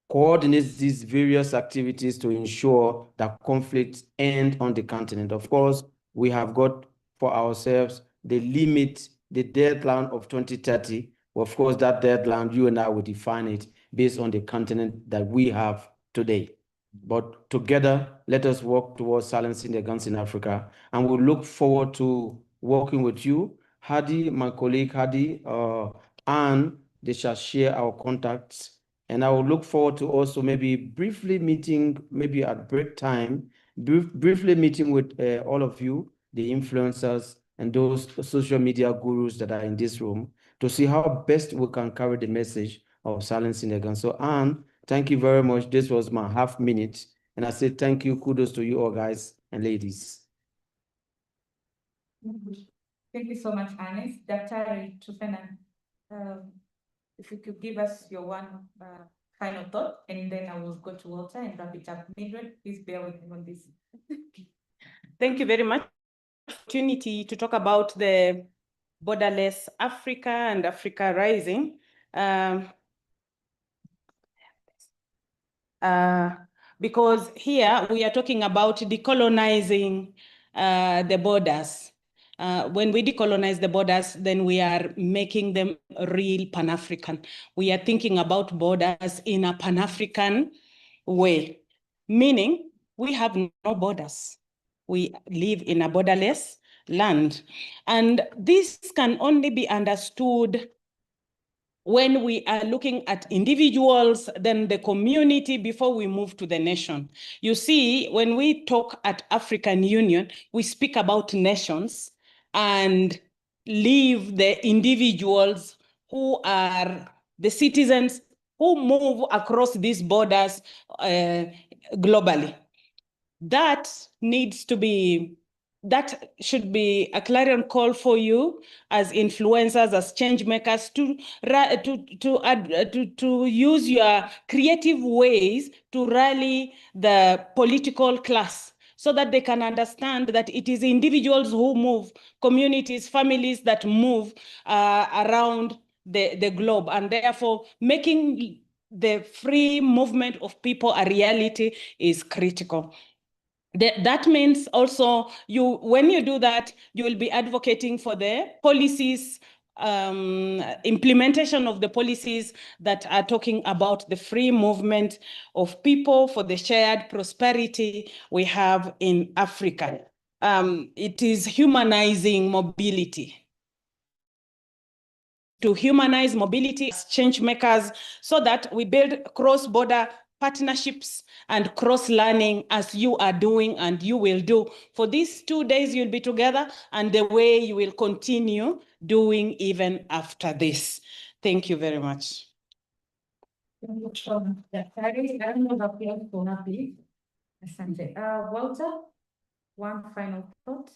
coordinates these various activities to ensure that conflicts end on the continent. Of course, we have got for ourselves the limit, the deadline of 2030. Of course, that deadline, you and I will define it based on the continent that we have today. But together, let us work towards silencing the guns in Africa. And we look forward to working with you. Hadi, my colleague Hadi, and they shall share our contacts. And I will look forward to also maybe briefly meeting, maybe at break time, briefly meeting with all of you, the influencers and those social media gurus that are in this room, to see how best we can carry the message of silencing the gun. So, Anne, thank you very much. This was my half minute. And I say thank you, kudos to you all, guys and ladies. Thank you so much, Ernest. Daktari Tufena, if you could give us your one final thought, and then I will go to Walter and wrap it up. Mildred, please bear with me on this. Thank you very much for the opportunity to talk about the Borderless Africa and Africa Rising. Because here we are talking about decolonizing the borders. When we decolonize the borders, then we are making them real Pan-African. We are thinking about borders in a Pan-African way, meaning we have no borders. We live in a borderless land. And this can only be understood when we are looking at individuals, then the community before we move to the nation. You see, when we talk at African Union, we speak about nations and leave the individuals who are the citizens who move across these borders globally. That should be a clarion call for you as influencers, as change makers, to use your creative ways to rally the political class, so that they can understand that it is individuals who move, communities, families that move around the globe, and therefore making the free movement of people a reality is critical. That means also when you do that, you will be advocating for the policies implementation of the policies that are talking about the free movement of people for the shared prosperity we have in Africa. It is humanizing mobility. To humanize mobility as change makers so that we build cross-border partnerships and cross-learning as you are doing and you will do. For these 2 days you'll be together and the way you will continue doing even after this. Thank you very much. Thank you so much, Daktari. Round of applause for her, please. Asante. Walter, one final thought.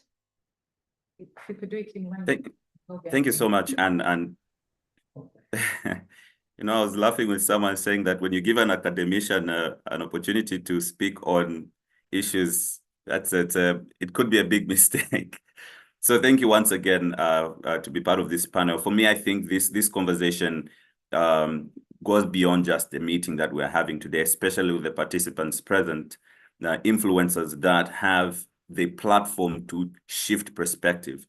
If you could do it in one minute. Thank you so much. And you know, I was laughing with someone saying that when you give an academician an opportunity to speak on issues, it could be a big mistake. So thank you once again to be part of this panel. For me, I think this conversation goes beyond just the meeting that we're having today, especially with the participants present, influencers that have the platform to shift perspective.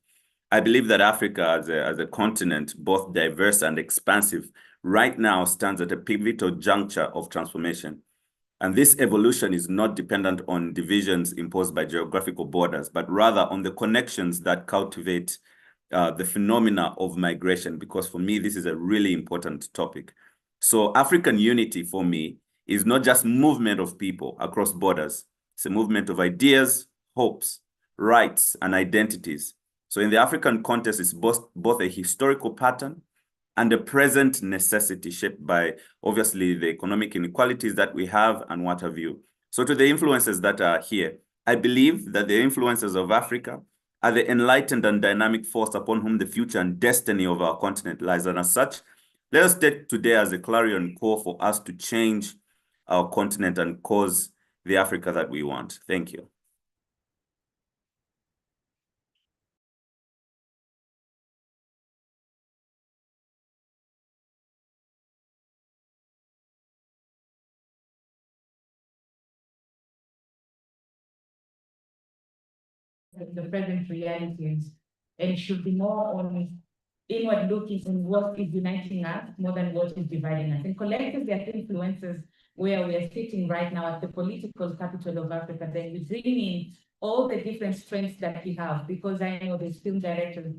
I believe that Africa as a continent, both diverse and expansive, right now stands at a pivotal juncture of transformation. And this evolution is not dependent on divisions imposed by geographical borders, but rather on the connections that cultivate the phenomena of migration, because for me, this is a really important topic. So African unity for me is not just movement of people across borders. It's a movement of ideas, hopes, rights, and identities. So in the African context, it's both a historical pattern and a present necessity shaped by, obviously, the economic inequalities that we have and what have you. So to the influencers that are here, I believe that the influencers of Africa are the enlightened and dynamic force upon whom the future and destiny of our continent lies. And as such, let us take today as a clarion call for us to change our continent and cause the Africa that we want. Thank you. The present realities and should be more on inward looking on what is uniting us more than what is dividing us. And collectively, as influencers, where we are sitting right now at the political capital of Africa, then we bring in all the different strengths that we have, because I know there's film directors,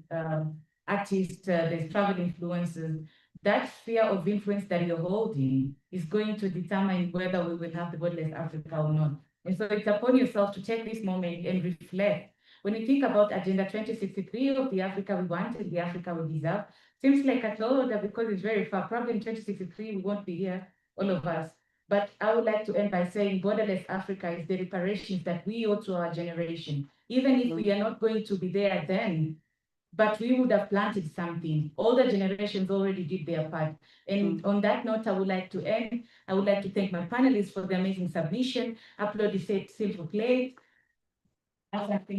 artists, there's travel influencers. That sphere of influence that you're holding is going to determine whether we will have the Borderless Africa or not. And so it's upon yourself to take this moment and reflect. When you think about Agenda 2063 of the Africa we want and the Africa we deserve, seems like a tall order because it's very far. Probably in 2063, we won't be here, all of us. But I would like to end by saying Borderless Africa is the reparations that we owe to our generation. Even if we are not going to be there then, but we would have planted something. All the generations already did their part. And on that note, I would like to end. I would like to thank my panelists for the amazing submission. Upload the set silver plate. Over to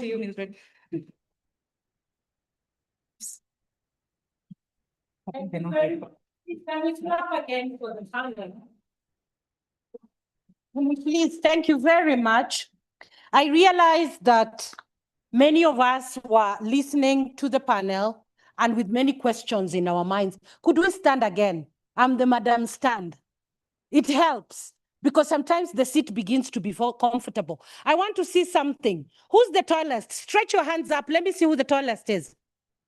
you, Ms. Red. Again for the panel. Please, thank you very much. I realize that many of us were listening to the panel and with many questions in our minds. Could we stand again? I'm the Madam Stand. It helps because sometimes the seat begins to be comfortable. I want to see something. Who's the tallest? Stretch your hands up. Let me see who the tallest is.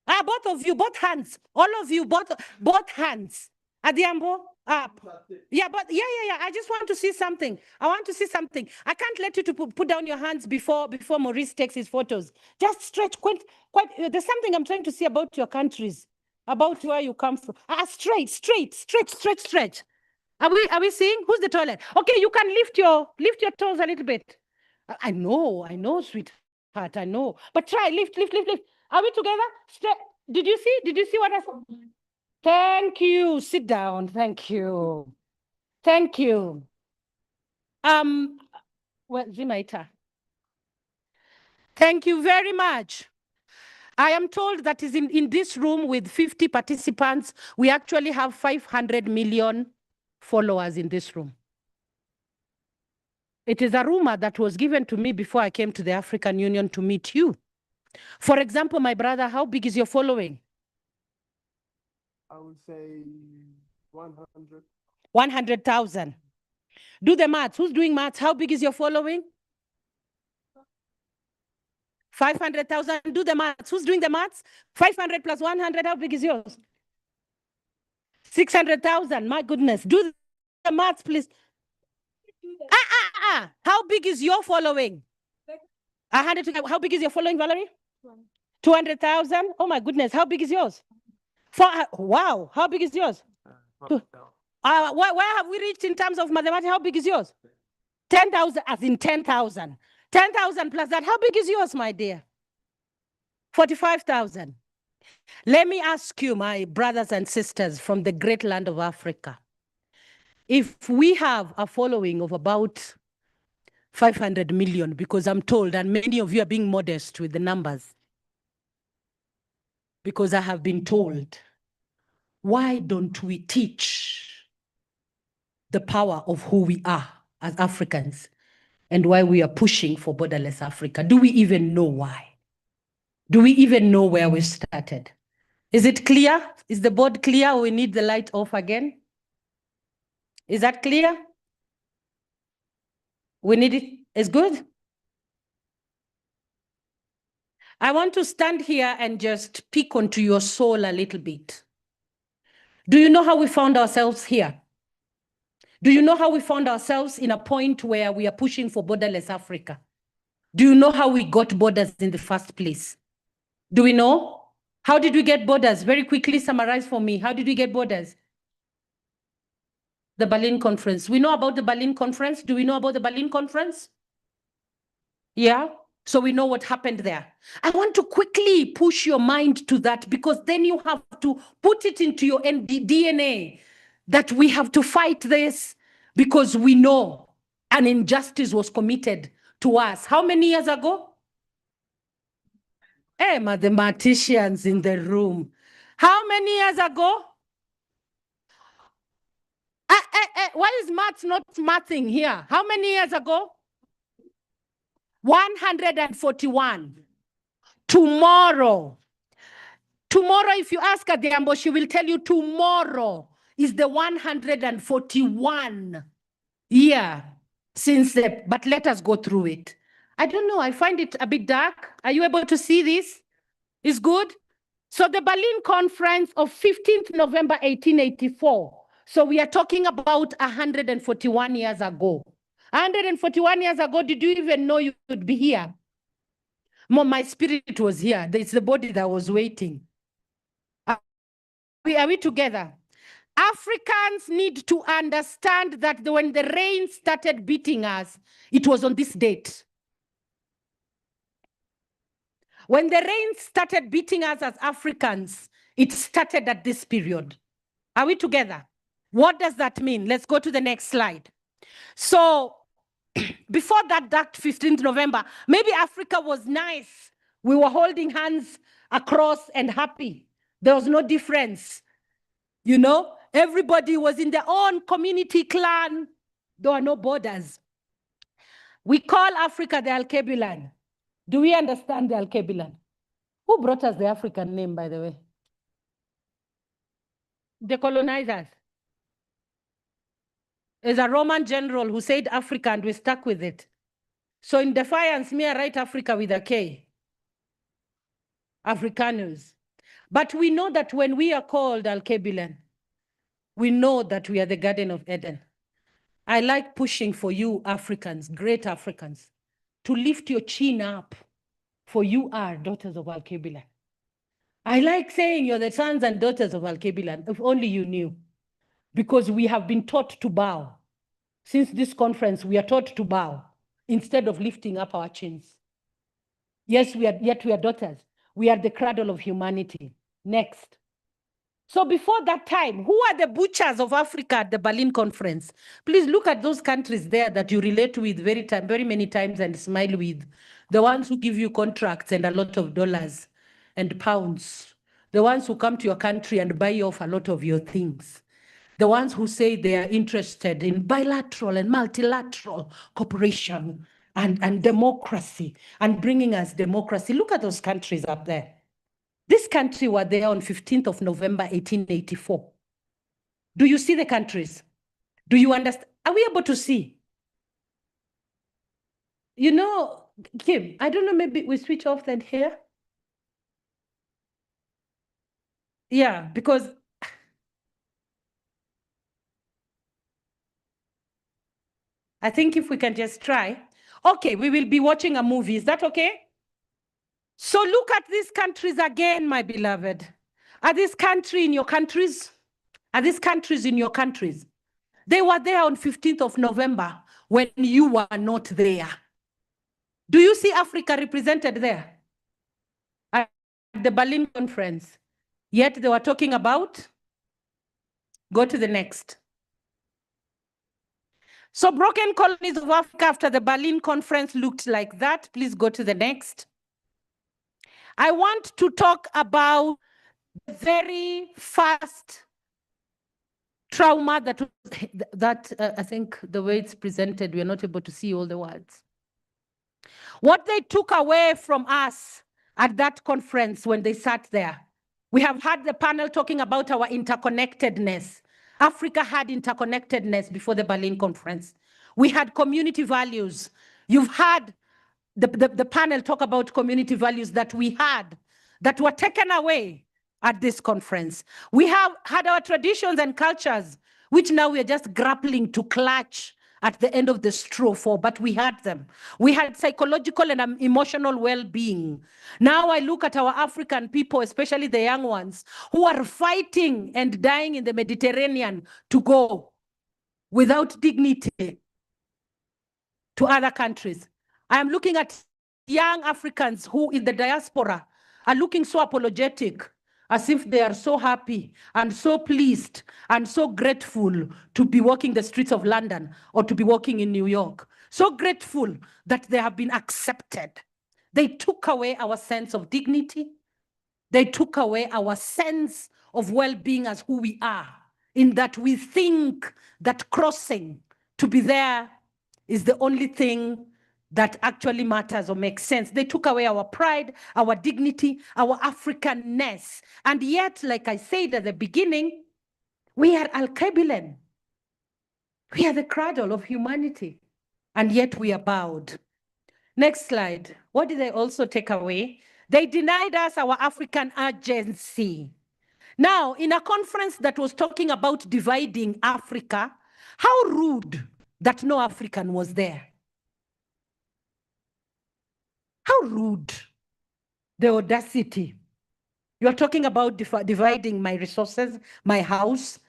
Both of you, both hands. All of you, both hands. Adiambo, up. Yeah, but yeah. I just want to see something. I want to see something. I can't let you to put down your hands before Maurice takes his photos. Just stretch quite. There's something I'm trying to see about your countries, about where you come from. Straight. Are we seeing who's the tallest? Okay, you can lift your toes a little bit. I know, sweetheart, I know. But try, lift. Are we together? Did you see what I saw? Thank you. Sit down. Thank you. Well, Zimaita. Thank you very much. I am told that is in this room with 50 participants, we actually have 500 million followers in this room. It is a rumor that was given to me before I came to the African Union to meet you. For example, my brother, how big is your following? I would say 100. 100,000. Do the maths. Who's doing maths? How big is your following? 500,000. Do the maths. Who's doing the maths? 500 plus 100. How big is yours? 600,000. My goodness. Do the maths, please. How big is your following? 100. How big is your following, Valerie? 200,000. Oh my goodness. How big is yours? Wow. How big is yours? Where have we reached in terms of mathematics? How big is yours? 10,000, as in 10,000. 10,000 plus that. How big is yours, my dear? 45,000. Let me ask you, my brothers and sisters from the great land of Africa, if we have a following of about 500 million, because I'm told, and many of you are being modest with the numbers, because I have been told, why don't we teach the power of who we are as Africans and why we are pushing for borderless Africa? Do we even know why? Do we even know where we started? Is it clear? Is the board clear, or we need the light off again? Is that clear? We need it. It's good? I want to stand here and just peek onto your soul a little bit. Do you know how we found ourselves here? Do you know how we found ourselves in a point where we are pushing for borderless Africa? Do you know how we got borders in the first place? Do we know? How did we get borders? Very quickly summarize for me. How did we get borders? The Berlin Conference. We know about the Berlin Conference. Do we know about the Berlin Conference? Yeah? So we know what happened there. I want to quickly push your mind to that, because then you have to put it into your DNA that we have to fight this because we know an injustice was committed to us. How many years ago? Hey, mathematicians in the room. How many years ago? Why is maths not mathing here? How many years ago? 141. Tomorrow, if you ask Adhiambo, she will tell you tomorrow is the 141 year since the, but let us go through it. I don't know, I find it a bit dark. Are you able to see this? Is good? So the Berlin Conference of 15th November 1884. So we are talking about 141 years ago. 141 years ago, did you even know you would be here? My spirit was here. It's the body that was waiting. Are we together? Africans need to understand that when the rain started beating us, it was on this date. When the rain started beating us as Africans, it started at this period. Are we together? What does that mean? Let's go to the next slide. So before that 15th November, maybe Africa was nice. We were holding hands across and happy. There was no difference. You know, everybody was in their own community, clan. There were no borders. We call Africa the Alkebulan. Do we understand the Alkebulan? Who brought us the African name, by the way? The colonizers. There's a Roman general who said Africa, and we stuck with it. So in defiance, me, I write Africa with a K. Africanus. But we know that when we are called Alkebulan, we know that we are the Garden of Eden. I like pushing for you Africans, great Africans, to lift your chin up, for you are daughters of Alkebulan. I like saying you're the sons and daughters of Alkebulan, if only you knew. Because we have been taught to bow. Since this conference, we are taught to bow instead of lifting up our chins. Yes, yet we are daughters. We are the cradle of humanity. Next. So before that time, who are the butchers of Africa at the Berlin Conference? Please look at those countries there that you relate with very many times and smile with. The ones who give you contracts and a lot of dollars and pounds. The ones who come to your country and buy off a lot of your things. the ones who say they are interested in bilateral and multilateral cooperation and democracy and bringing us democracy. Look at those countries up there. This country were there on 15th of November, 1884. Do you see the countries? Do you understand? Are we able to see? You know, Kim, I don't know, maybe we switch off then here. Yeah, because I think if we can just try. Okay, we will be watching a movie. Is that okay? So look at these countries again, my beloved. Are these countries in your countries? Are these countries in your countries? They were there on 15th of November when you were not there. Do you see Africa represented there? At the Berlin conference. Yet they were talking about, go to the next. So broken colonies of Africa after the Berlin conference looked like that. Please go to the next. I want to talk about the very first trauma that I think the way it's presented, we're not able to see all the words. What they took away from us at that conference when they sat there. We have had the panel talking about our interconnectedness. Africa had interconnectedness before the Berlin conference. We had community values. You've had the panel talk about community values that we had that were taken away at this conference. We have had our traditions and cultures, which now we are just grappling to clutch at the end of the straw for, but we had them. We had psychological and emotional well-being. Now I look at our African people, especially the young ones, who are fighting and dying in the Mediterranean to go without dignity to other countries. I am looking at young Africans who in the diaspora are looking so apologetic, as if they are so happy and so pleased and so grateful to be walking the streets of London or to be walking in New York. So grateful that they have been accepted. They took away our sense of dignity. They took away our sense of well-being as who we are, in that we think that crossing to be there is the only thing that actually matters or makes sense. They took away our pride, our dignity, our Africanness. And yet, like I said at the beginning, we are Al-Kabilan. We are the cradle of humanity. And yet we are bowed. Next slide. What did they also take away? They denied us our African agency. Now, in a conference that was talking about dividing Africa, how rude that no African was there. How rude, the audacity. You are talking about dividing my resources, my house,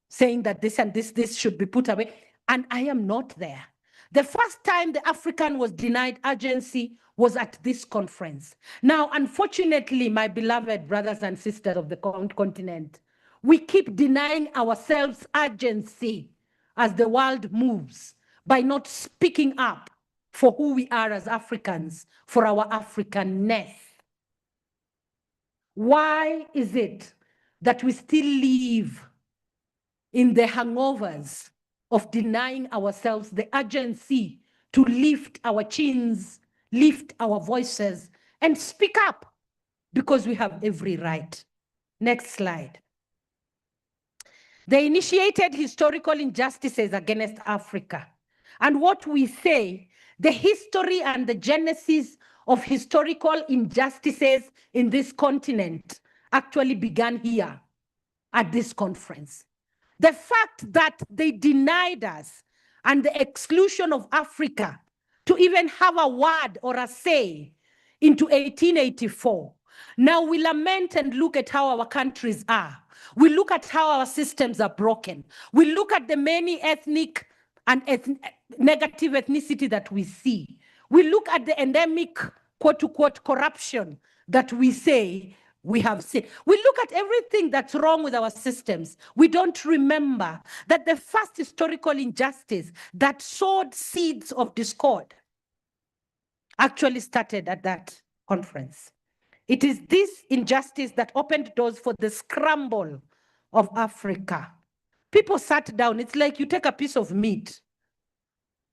saying that this and this should be put away, and I am not there. The first time the African was denied agency was at this conference. Now, unfortunately, my beloved brothers and sisters of the continent, we keep denying ourselves agency as the world moves by not speaking up for who we are as Africans, for our Africanness. Why is it that we still live in the hangovers of denying ourselves the agency to lift our chins, lift our voices, and speak up? Because we have every right. Next slide. They initiated historical injustices against Africa. And what we say, the history and the genesis of historical injustices in this continent actually began here at this conference. The fact that they denied us and the exclusion of Africa to even have a word or a say into 1884. Now we lament and look at how our countries are. We look at how our systems are broken. We look at the many ethnic and negative ethnicity that we see. We look at the endemic, quote unquote, corruption that we say we have seen. We look at everything that's wrong with our systems. We don't remember that the first historical injustice that sowed seeds of discord actually started at that conference. It is this injustice that opened doors for the scramble of Africa. People sat down. It's like you take a piece of meat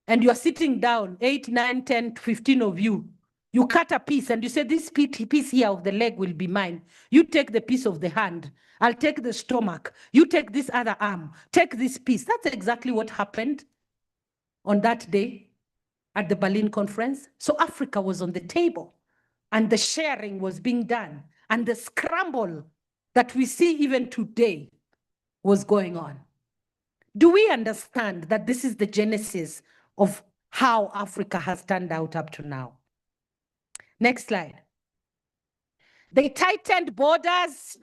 and you're sitting down, 8, 9, 10, 15 of you. You cut a piece and you say, this piece here of the leg will be mine. You take the piece of the hand. I'll take the stomach. You take this other arm. Take this piece. That's exactly what happened on that day at the Berlin conference. So Africa was on the table and the sharing was being done. And the scramble that we see even today was going on. Do we understand that this is the genesis of how Africa has turned out up to now? Next slide. They tightened borders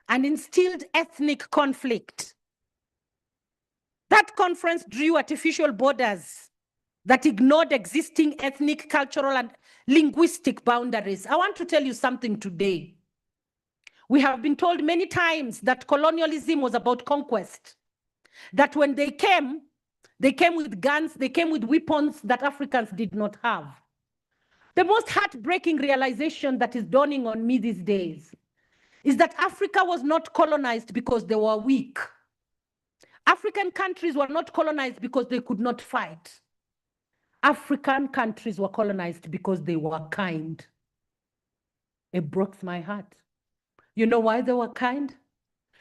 and instilled ethnic conflict. That conference drew artificial borders that ignored existing ethnic, cultural, and linguistic boundaries. I want to tell you something today. We have been told many times that colonialism was about conquest, that when they came with guns, they came with weapons that Africans did not have. The most heartbreaking realization that is dawning on me these days is that Africa was not colonized because they were weak. African countries were not colonized because they could not fight. African countries were colonized because they were kind. It broke my heart. You know why they were kind?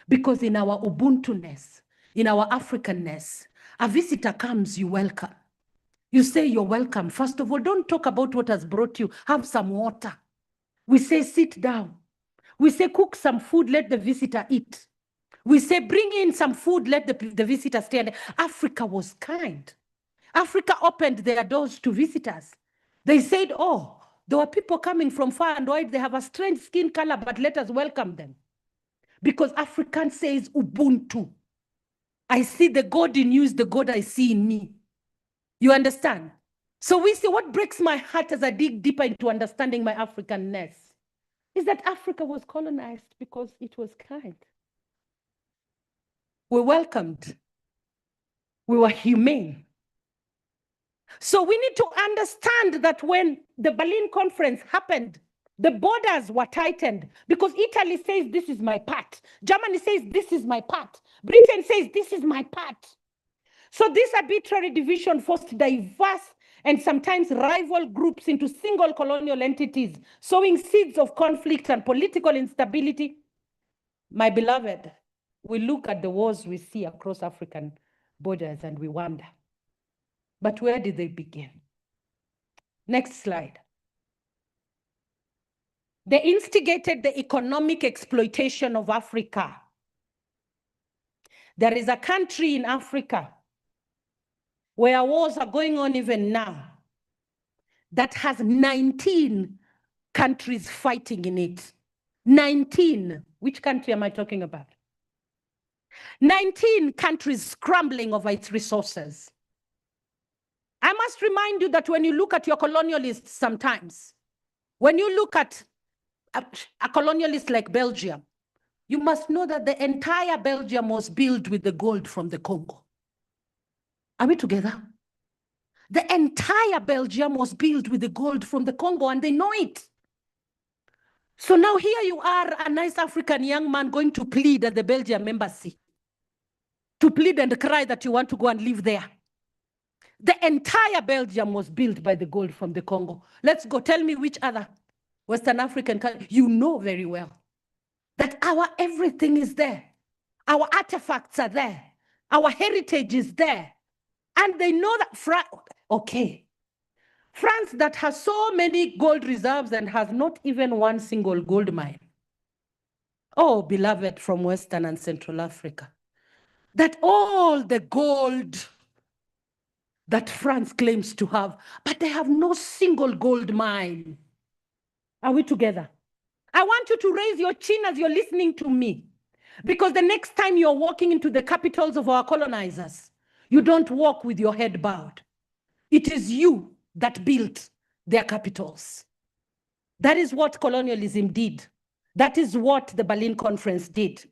Because in our Ubuntu-ness, in our Africanness, a visitor comes, you welcome. You say you're welcome. First of all, don't talk about what has brought you. Have some water. We say sit down. We say cook some food, let the visitor eat. We say bring in some food, let the visitor stay. And Africa was kind. Africa opened their doors to visitors. They said, oh, there were people coming from far and wide. They have a strange skin color, but let us welcome them. Because African says Ubuntu. I see the God in you is the God I see in me. You understand? So we see what breaks my heart as I dig deeper into understanding my Africanness is that Africa was colonized because it was kind. We welcomed. We were humane. So we need to understand that when the Berlin conference happened, the borders were tightened because Italy says, this is my part. Germany says, this is my part. Britain says, this is my part. So this arbitrary division forced diverse and sometimes rival groups into single colonial entities, sowing seeds of conflict and political instability. My beloved, we look at the wars we see across African borders and we wonder, but where did they begin? Next slide. They instigated the economic exploitation of Africa. There is a country in Africa where wars are going on even now that has 19 countries fighting in it. 19. Which country am I talking about? 19 countries scrambling over its resources. I must remind you that when you look at your colonialists sometimes, when you look at a colonialist like Belgium, you must know that the entire Belgium was built with the gold from the Congo. Are we together? The entire Belgium was built with the gold from the Congo, and they know it. So now here you are, a nice African young man going to plead at the Belgium embassy, to plead and cry that you want to go and live there. The entire Belgium was built by the gold from the Congo. Let's go, tell me which other Western African country. You know very well that our everything is there. Our artifacts are there. Our heritage is there. And they know that France that has so many gold reserves and has not even one single gold mine. Oh, beloved from Western and Central Africa, that all the gold that France claims to have, but they have no single gold mine. Are we together? I want you to raise your chin as you're listening to me, because the next time you're walking into the capitals of our colonizers, you don't walk with your head bowed. It is you that built their capitals. That is what colonialism did. That is what the Berlin Conference did.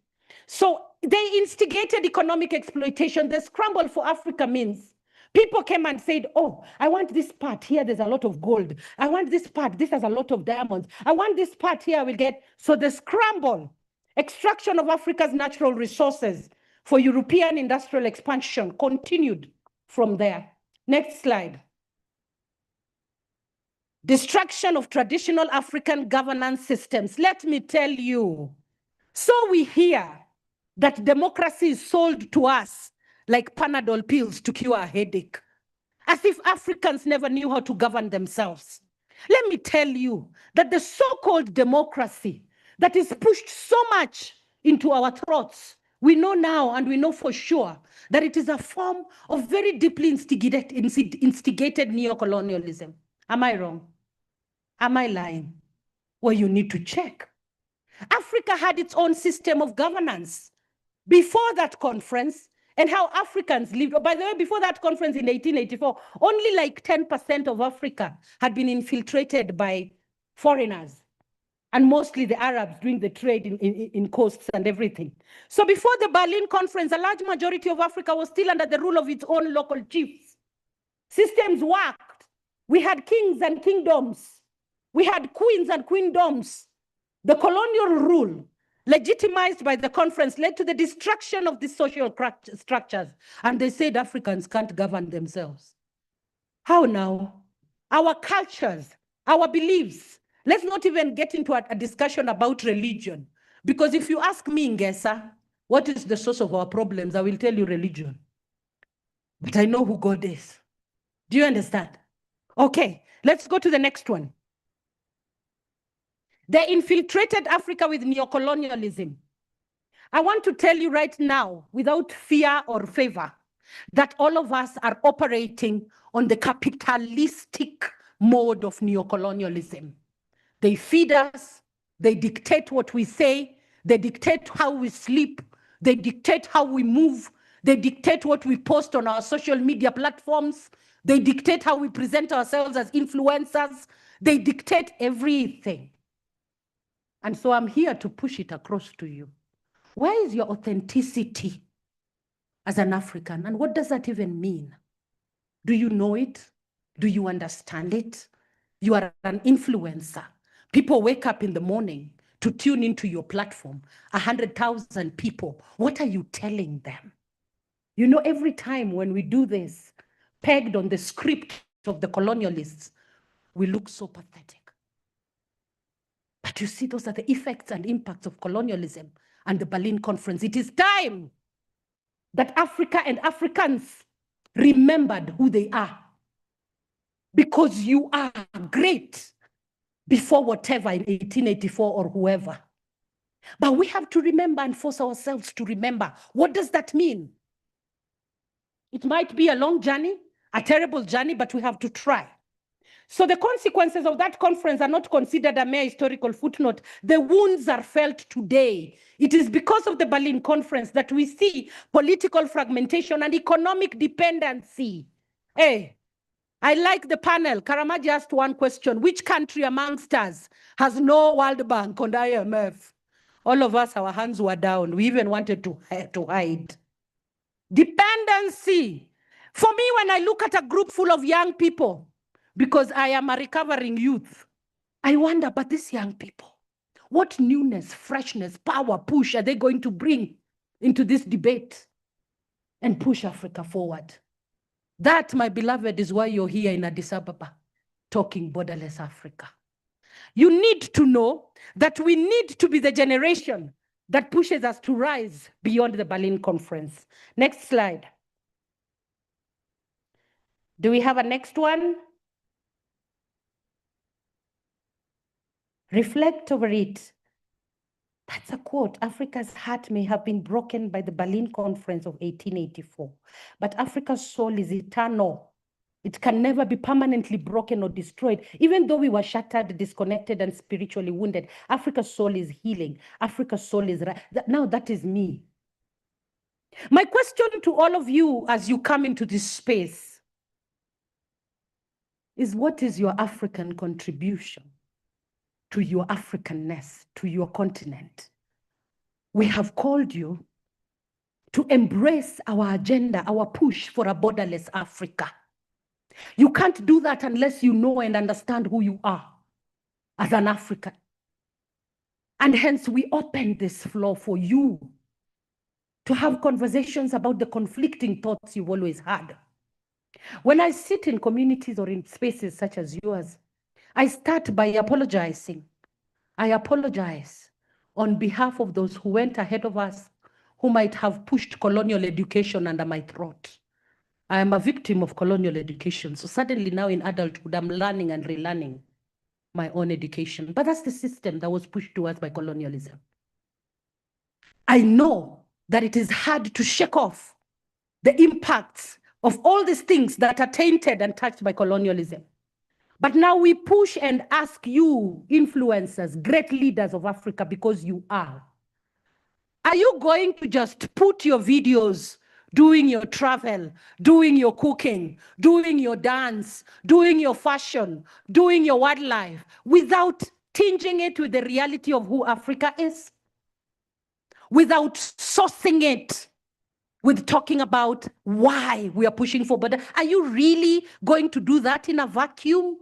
So they instigated economic exploitation. The scramble for Africa means people came and said, oh, I want this part here, there's a lot of gold. I want this part, this has a lot of diamonds. I want this part here, I will get. So the scramble, extraction of Africa's natural resources for European industrial expansion continued from there. Next slide. Destruction of traditional African governance systems. Let me tell you, so we hear that democracy is sold to us like Panadol pills to cure a headache, as if Africans never knew how to govern themselves. Let me tell you that the so-called democracy that is pushed so much into our throats, we know now and we know for sure that it is a form of very deeply instigated neocolonialism. Am I wrong? Am I lying? Well, you need to check. Africa had its own system of governance before that conference, and how Africans lived. By the way, before that conference in 1884, only like 10% of Africa had been infiltrated by foreigners, and mostly the Arabs doing the trade in coasts and everything. So before the Berlin conference, a large majority of Africa was still under the rule of its own local chiefs. Systems worked. We had kings and kingdoms. We had queens and queendoms. The colonial rule, legitimized by the conference, led to the destruction of the social structures. And they said Africans can't govern themselves. How now? Our cultures, our beliefs. Let's not even get into a discussion about religion. Because if you ask me, Ngesa, what is the source of our problems, I will tell you religion. But I know who God is. Do you understand? Okay, let's go to the next one. They infiltrated Africa with neocolonialism. I want to tell you right now, without fear or favor, that all of us are operating on the capitalistic mode of neocolonialism. They feed us, they dictate what we say, they dictate how we sleep, they dictate how we move, they dictate what we post on our social media platforms, they dictate how we present ourselves as influencers, they dictate everything. And so I'm here to push it across to you. Where is your authenticity as an African? And what does that even mean? Do you know it? Do you understand it? You are an influencer. People wake up in the morning to tune into your platform. 100,000 people. What are you telling them? You know, every time when we do this, pegged on the script of the colonialists, we look so pathetic. But you see, those are the effects and impacts of colonialism and the Berlin Conference. It is time that Africa and Africans remembered who they are. Because you are great before whatever in 1884 or whoever. But we have to remember and force ourselves to remember. What does that mean? It might be a long journey, a terrible journey, but we have to try. So the consequences of that conference are not considered a mere historical footnote. The wounds are felt today. It is because of the Berlin Conference that we see political fragmentation and economic dependency. Hey, I like the panel. Karamaji asked one question. Which country amongst us has no World Bank and IMF? All of us, our hands were down. We even wanted to hide. Dependency. For me, when I look at a group full of young people, because I am a recovering youth, I wonder, but these young people, what newness, freshness, power, push are they going to bring into this debate and push Africa forward? That, my beloved, is why you're here in Addis Ababa talking Borderless Africa. You need to know that we need to be the generation that pushes us to rise beyond the Berlin Conference. Next slide. Do we have a next one? Reflect over it. That's a quote. Africa's heart may have been broken by the Berlin Conference of 1884, but Africa's soul is eternal. It can never be permanently broken or destroyed. Even though we were shattered, disconnected, and spiritually wounded, Africa's soul is healing. Africa's soul is right. Now that is me. My question to all of you as you come into this space is, what is your African contribution to your Africanness, to your continent? We have called you to embrace our agenda, our push for a borderless Africa. You can't do that unless you know and understand who you are as an African. And hence we open this floor for you to have conversations about the conflicting thoughts you've always had. When I sit in communities or in spaces such as yours, I start by apologizing. I apologize on behalf of those who went ahead of us, who might have pushed colonial education under my throat. I am a victim of colonial education. So suddenly now in adulthood, I'm learning and relearning my own education. But that's the system that was pushed to us by colonialism. I know that it is hard to shake off the impacts of all these things that are tainted and touched by colonialism. But now we push and ask you, influencers, great leaders of Africa, because you are. Are you going to just put your videos doing your travel, doing your cooking, doing your dance, doing your fashion, doing your wildlife without tinging it with the reality of who Africa is? Without sourcing it with talking about why we are pushing for border? Are you really going to do that in a vacuum?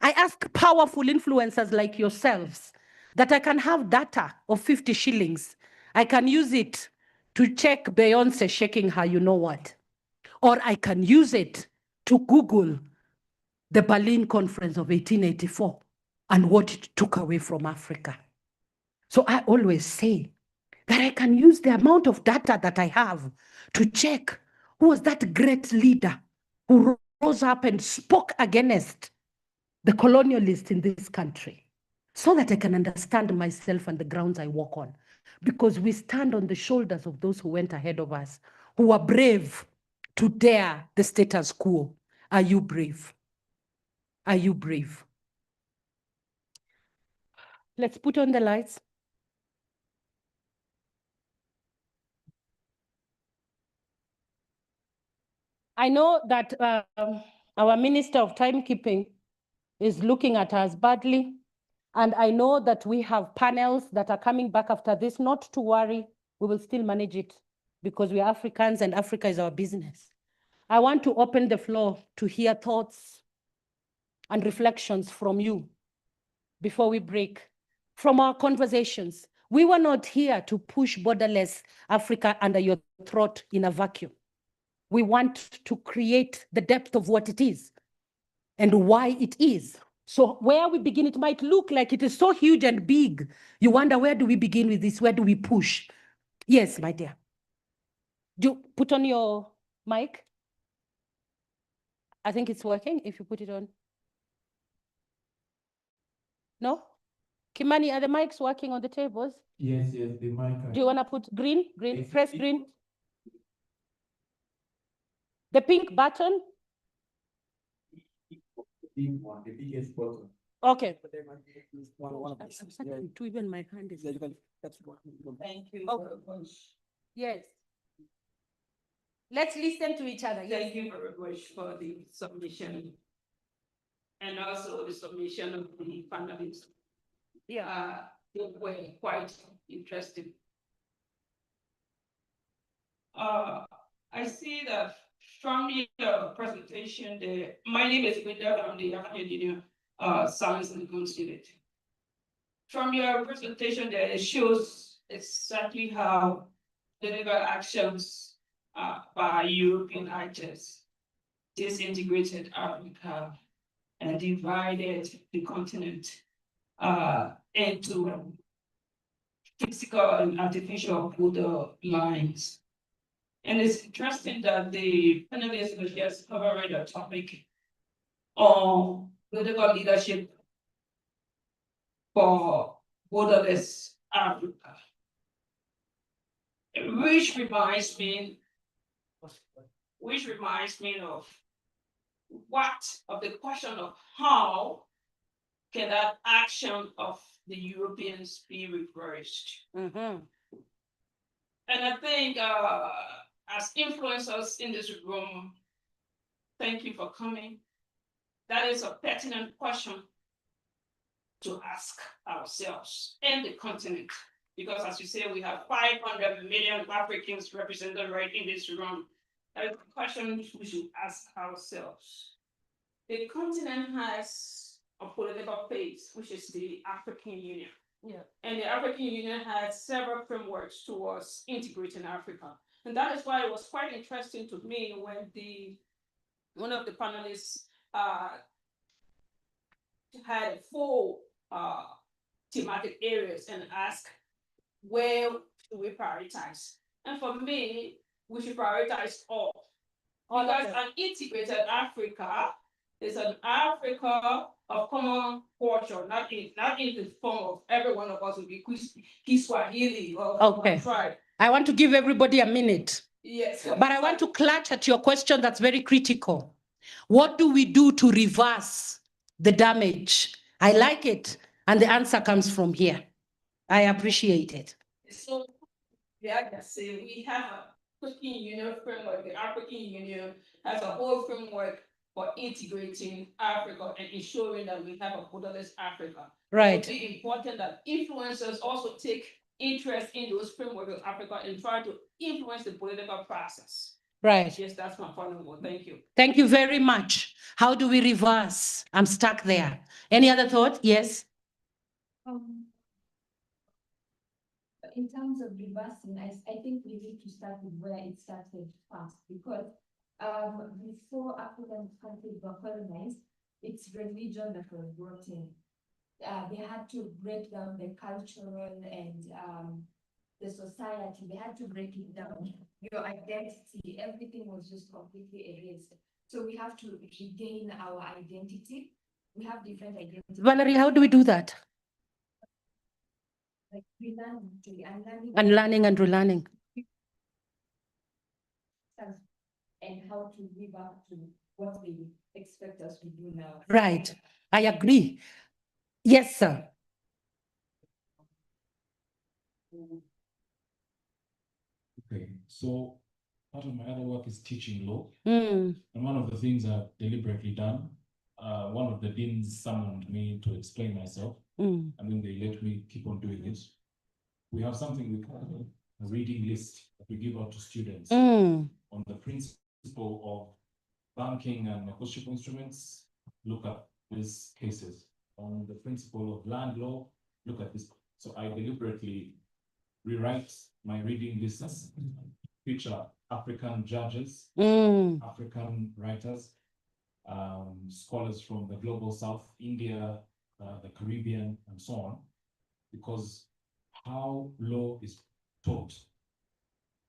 I ask powerful influencers like yourselves that I can have data of 50 shillings. I can use it to check Beyonce shaking her, you know what? Or I can use it to Google the Berlin Conference of 1884 and what it took away from Africa. So I always say that I can use the amount of data that I have to check who was that great leader who rose up and spoke against the colonialists in this country, so that I can understand myself and the grounds I walk on. Because we stand on the shoulders of those who went ahead of us, who were brave to dare the status quo. Are you brave? Are you brave? Let's put on the lights. I know that our Minister of Timekeeping is looking at us badly. And I know that we have panels that are coming back after this. Not to worry, we will still manage it because we are Africans and Africa is our business. I want to open the floor to hear thoughts and reflections from you before we break. From our conversations, we were not here to push borderless Africa under your throat in a vacuum. We want to create the depth of what it is and why it is. So where we begin, it might look like it is so huge and big. You wonder, where do we begin with this? Where do we push? Yes, my dear. Do you put on your mic? I think it's working if you put it on. No? Kimani, are the mics working on the tables? Yes, the mic. Do you want to put green? Green, press green. The pink button? The biggest button. Okay. Yeah. To even my hand is. Thank you. Okay. Yes. Let's listen to each other. Yes. Thank you very much for the submission and also the submission of the panelists. Yeah. They were quite interesting. I see that from your presentation, my name is Linda, I'm the African Union Science and Consulate. From your presentation there, it shows exactly how political actions by European actors disintegrated Africa and divided the continent into physical and artificial border lines. And it's interesting that the panelists will just cover the topic on political leadership for borderless Africa, which reminds me of the question of how can that action of the Europeans be reversed? Mm-hmm. And I think as influencers in this room, thank you for coming. That is a pertinent question to ask ourselves and the continent. Because as you say, we have 500 million Africans represented right in this room. That is a question we should ask ourselves. The continent has a political face, which is the African Union. Yeah, and the African Union has several frameworks towards integrating Africa. And that is why it was quite interesting to me when one of the panelists had 4 thematic areas and asked, where should we prioritize? And for me, we should prioritize all. Because an integrated Africa is an Africa of common culture, not in the form of every one of us will be Kiswahili or Okay. tribe. I want to give everybody a minute. Yes. But I want to clutch at your question that's very critical. What do we do to reverse the damage? I like it. And the answer comes from here. I appreciate it. So, yeah, I can say we have a African Union framework. The African Union has a whole framework for integrating Africa and ensuring that we have a borderless Africa. Right. It would be important that influencers also take interest in those frameworks of Africa and try to influence the political process. Right. Yes, that's my final word. Thank you. Thank you very much. How do we reverse? I'm stuck there. Any other thought? Yes. In terms of reversing, I think we need to start with where it started first, because before African countries were colonized, it's religion that was brought in. They had to break down the cultural and the society. They had to break it down. Your identity, everything was just completely erased. So we have to regain our identity. We have different identities. Valerie, how do we do that? Like relearning, unlearning. Unlearning and relearning. And how to live up to what they expect us to do now. Right. I agree. Yes, sir. Okay, so part of my other work is teaching law. Mm. And one of the things I've deliberately done, one of the deans summoned me to explain myself, and then they let me keep on doing it. We have something we call a reading list that we give out to students on the principle of banking and negotiable instruments. Look at these cases. On the principle of land law, look at this. So I deliberately rewrite my reading lists, feature African judges, African writers, scholars from the global south, India, the Caribbean, and so on, because how law is taught.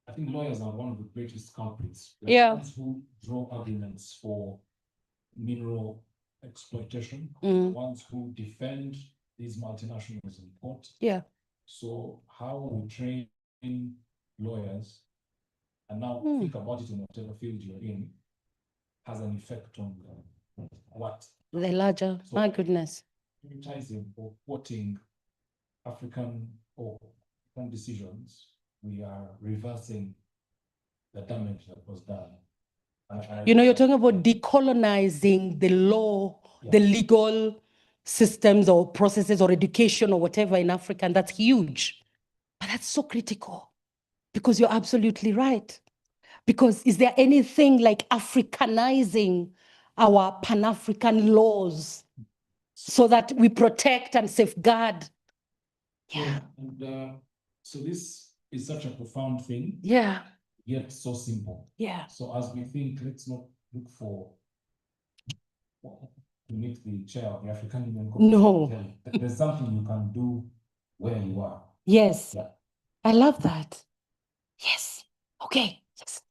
I think lawyers are one of the greatest culprits. Yeah. Ones who draw arguments for mineral exploitation, ones who defend these multinationals in court. Yeah. So how we train lawyers, and now think about it in whatever field you're in, has an effect on what the larger. So, my goodness. Prioritizing or quoting African or African decisions, we are reversing the damage that was done. You know, you're talking about decolonizing the law, the legal systems or processes or education or whatever in Africa, and that's huge. But that's so critical, because you're absolutely right. Because is there anything like Africanizing our Pan-African laws so that we protect and safeguard? Yeah. And so this is such a profound thing. Yeah. Yet so simple. Yeah. So as we think, let's not look for to make the chair of the African Union. No. There's something you can do where you are. Yes. Yeah. I love that. Yes. Okay. Yes.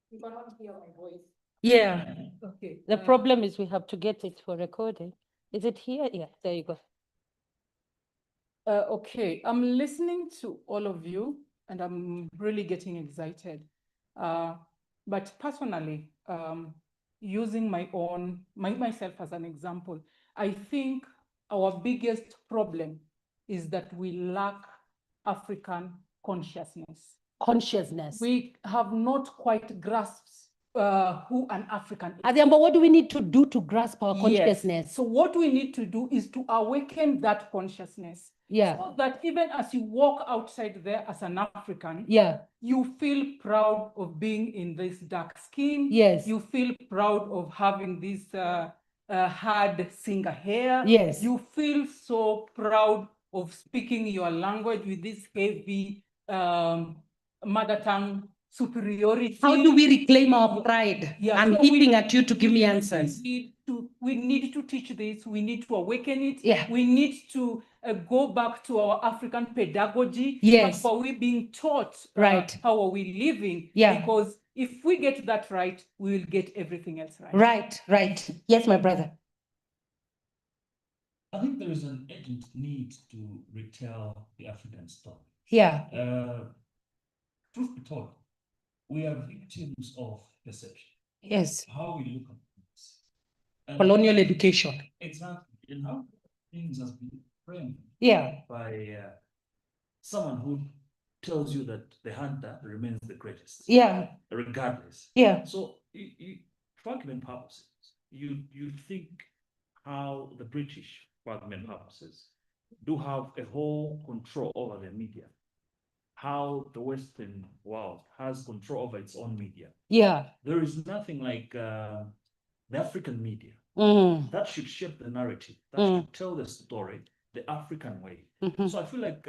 You cannot hear my voice. Yeah. Okay. The problem is we have to get it for recording. Is it here? Yeah, there you go. Okay, I'm listening to all of you and I'm really getting excited. But personally, using myself as an example, I think our biggest problem is that we lack African consciousness. Consciousness. We have not quite grasped who an African is. Adhiambo, what do we need to do to grasp our consciousness? Yes. So what we need to do is to awaken that consciousness. Yeah. So that even as you walk outside there as an African, yeah, you feel proud of being in this dark skin. Yes. You feel proud of having this had singer hair. Yes. You feel so proud of speaking your language with this heavy mother tongue superiority. How do we reclaim our pride? Yeah, I'm so hitting at you to give me answers. We need to teach this. We need to awaken it. Yeah. We need to go back to our African pedagogy. Yes. How are we being taught? Right. How are we living? Yeah. Because if we get that right, we will get everything else right. Right, right. Yes, my brother. I think there is an urgent need to retell the African story. Yeah. Truth be told, we are victims of perception. Yes. How we look at things. Colonial education. Exactly. And how things has been framed. Yeah. By someone who tells you that the hunter remains the greatest. Yeah. Regardless. Yeah. So, for argument purposes, you think how the British, for argument purposes, do have a whole control over their media. How the Western world has control over its own media. Yeah. There is nothing like the African media that should shape the narrative, that should tell the story the African way. So I feel like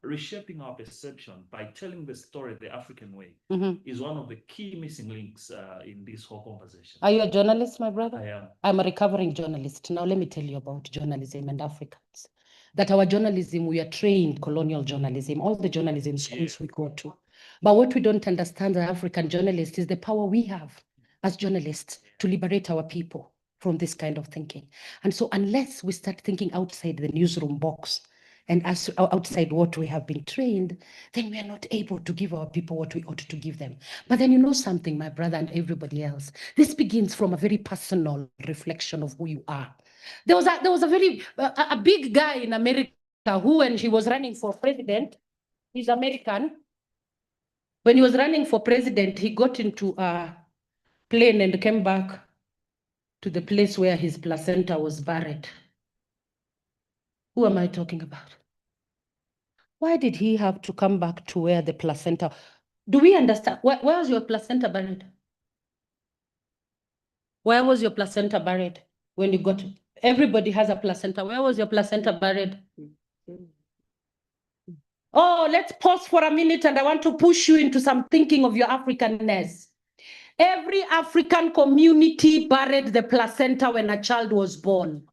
reshaping our perception by telling the story the African way is one of the key missing links in this whole conversation. Are you a journalist, my brother? I am. I'm a recovering journalist. Now let me tell you about journalism and Africans. That our journalism, we are trained colonial journalism, all the journalism schools we go to. But what we don't understand as African journalists is the power we have as journalists to liberate our people from this kind of thinking. And so unless we start thinking outside the newsroom box and as outside what we have been trained, then we are not able to give our people what we ought to give them. But then you know something, my brother and everybody else, this begins from a very personal reflection of who you are. There was a very a big guy in America who, when he was running for president, he's American. When he was running for president, he got into a plane and came back to the place where his placenta was buried. Who am I talking about? Why did he have to come back to where the placenta? Do we understand? Where was your placenta buried? Where was your placenta buried when you got? Everybody has a placenta. Where was your placenta buried? Oh, let's pause for a minute, and I want to push you into some thinking of your Africanness. Every African community buried the placenta when a child was born.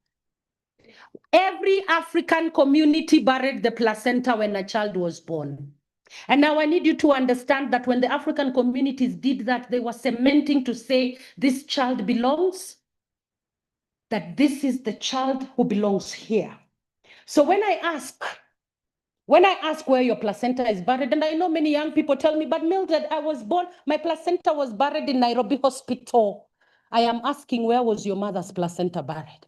Every African community buried the placenta when a child was born. And now I need you to understand that when the African communities did that, they were cementing to say this child belongs, that this is the child who belongs here. So when I ask where your placenta is buried, and I know many young people tell me, but Mildred, I was born, my placenta was buried in Nairobi Hospital. I am asking, where was your mother's placenta buried?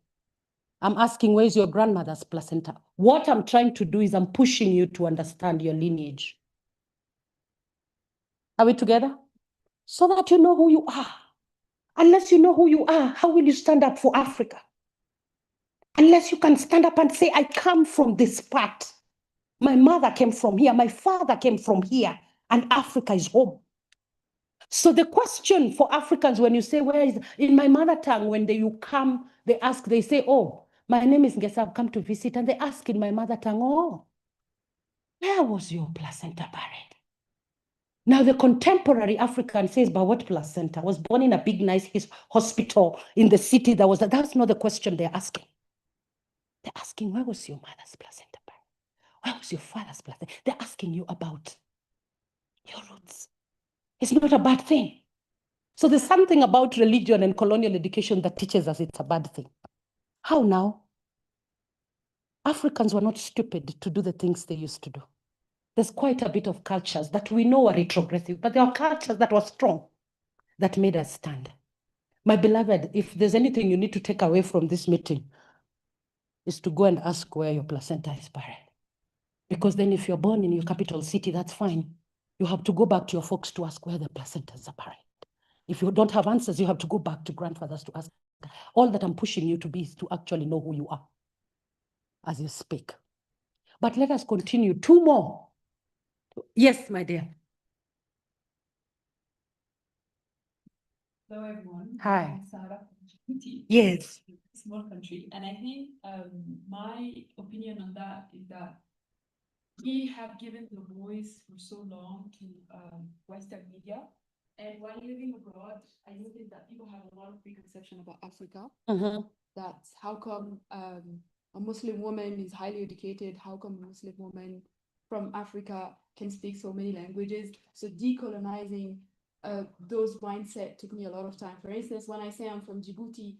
I'm asking, where's your grandmother's placenta? What I'm trying to do is I'm pushing you to understand your lineage. Are we together? So that you know who you are. Unless you know who you are, how will you stand up for Africa? Unless you can stand up and say, I come from this part. My mother came from here. My father came from here. And Africa is home. So the question for Africans, when you say, where is, in my mother tongue, when you come, they ask, they say, oh, my name is Ngesa, I've come to visit. And they ask in my mother tongue, oh, where was your placenta buried? Now the contemporary African says, but what placenta? I was born in a big, nice hospital in the city. That's not the question they're asking. They're asking, where was your mother's placenta buried? Where was your father's placenta? They're asking you about your roots. It's not a bad thing. So there's something about religion and colonial education that teaches us it's a bad thing. How now? Africans were not stupid to do the things they used to do. There's quite a bit of cultures that we know are retrogressive, but there are cultures that were strong that made us stand. My beloved, if there's anything you need to take away from this meeting, is to go and ask where your placenta is buried. Because then if you're born in your capital city, that's fine. You have to go back to your folks to ask where the placentas are buried. If you don't have answers, you have to go back to grandfathers to ask. All that I'm pushing you to be is to actually know who you are as you speak. But let us continue. Two more. Yes, my dear. Hello, everyone. Hi. I'm Sarah. Yes. small country. And I think my opinion on that is that we have given the voice for so long to Western media. And while living abroad, I noticed that people have a lot of preconception about Africa. That's how come a Muslim woman is highly educated? How come a Muslim woman from Africa can speak so many languages? So decolonizing those mindset took me a lot of time. For instance, when I say I'm from Djibouti,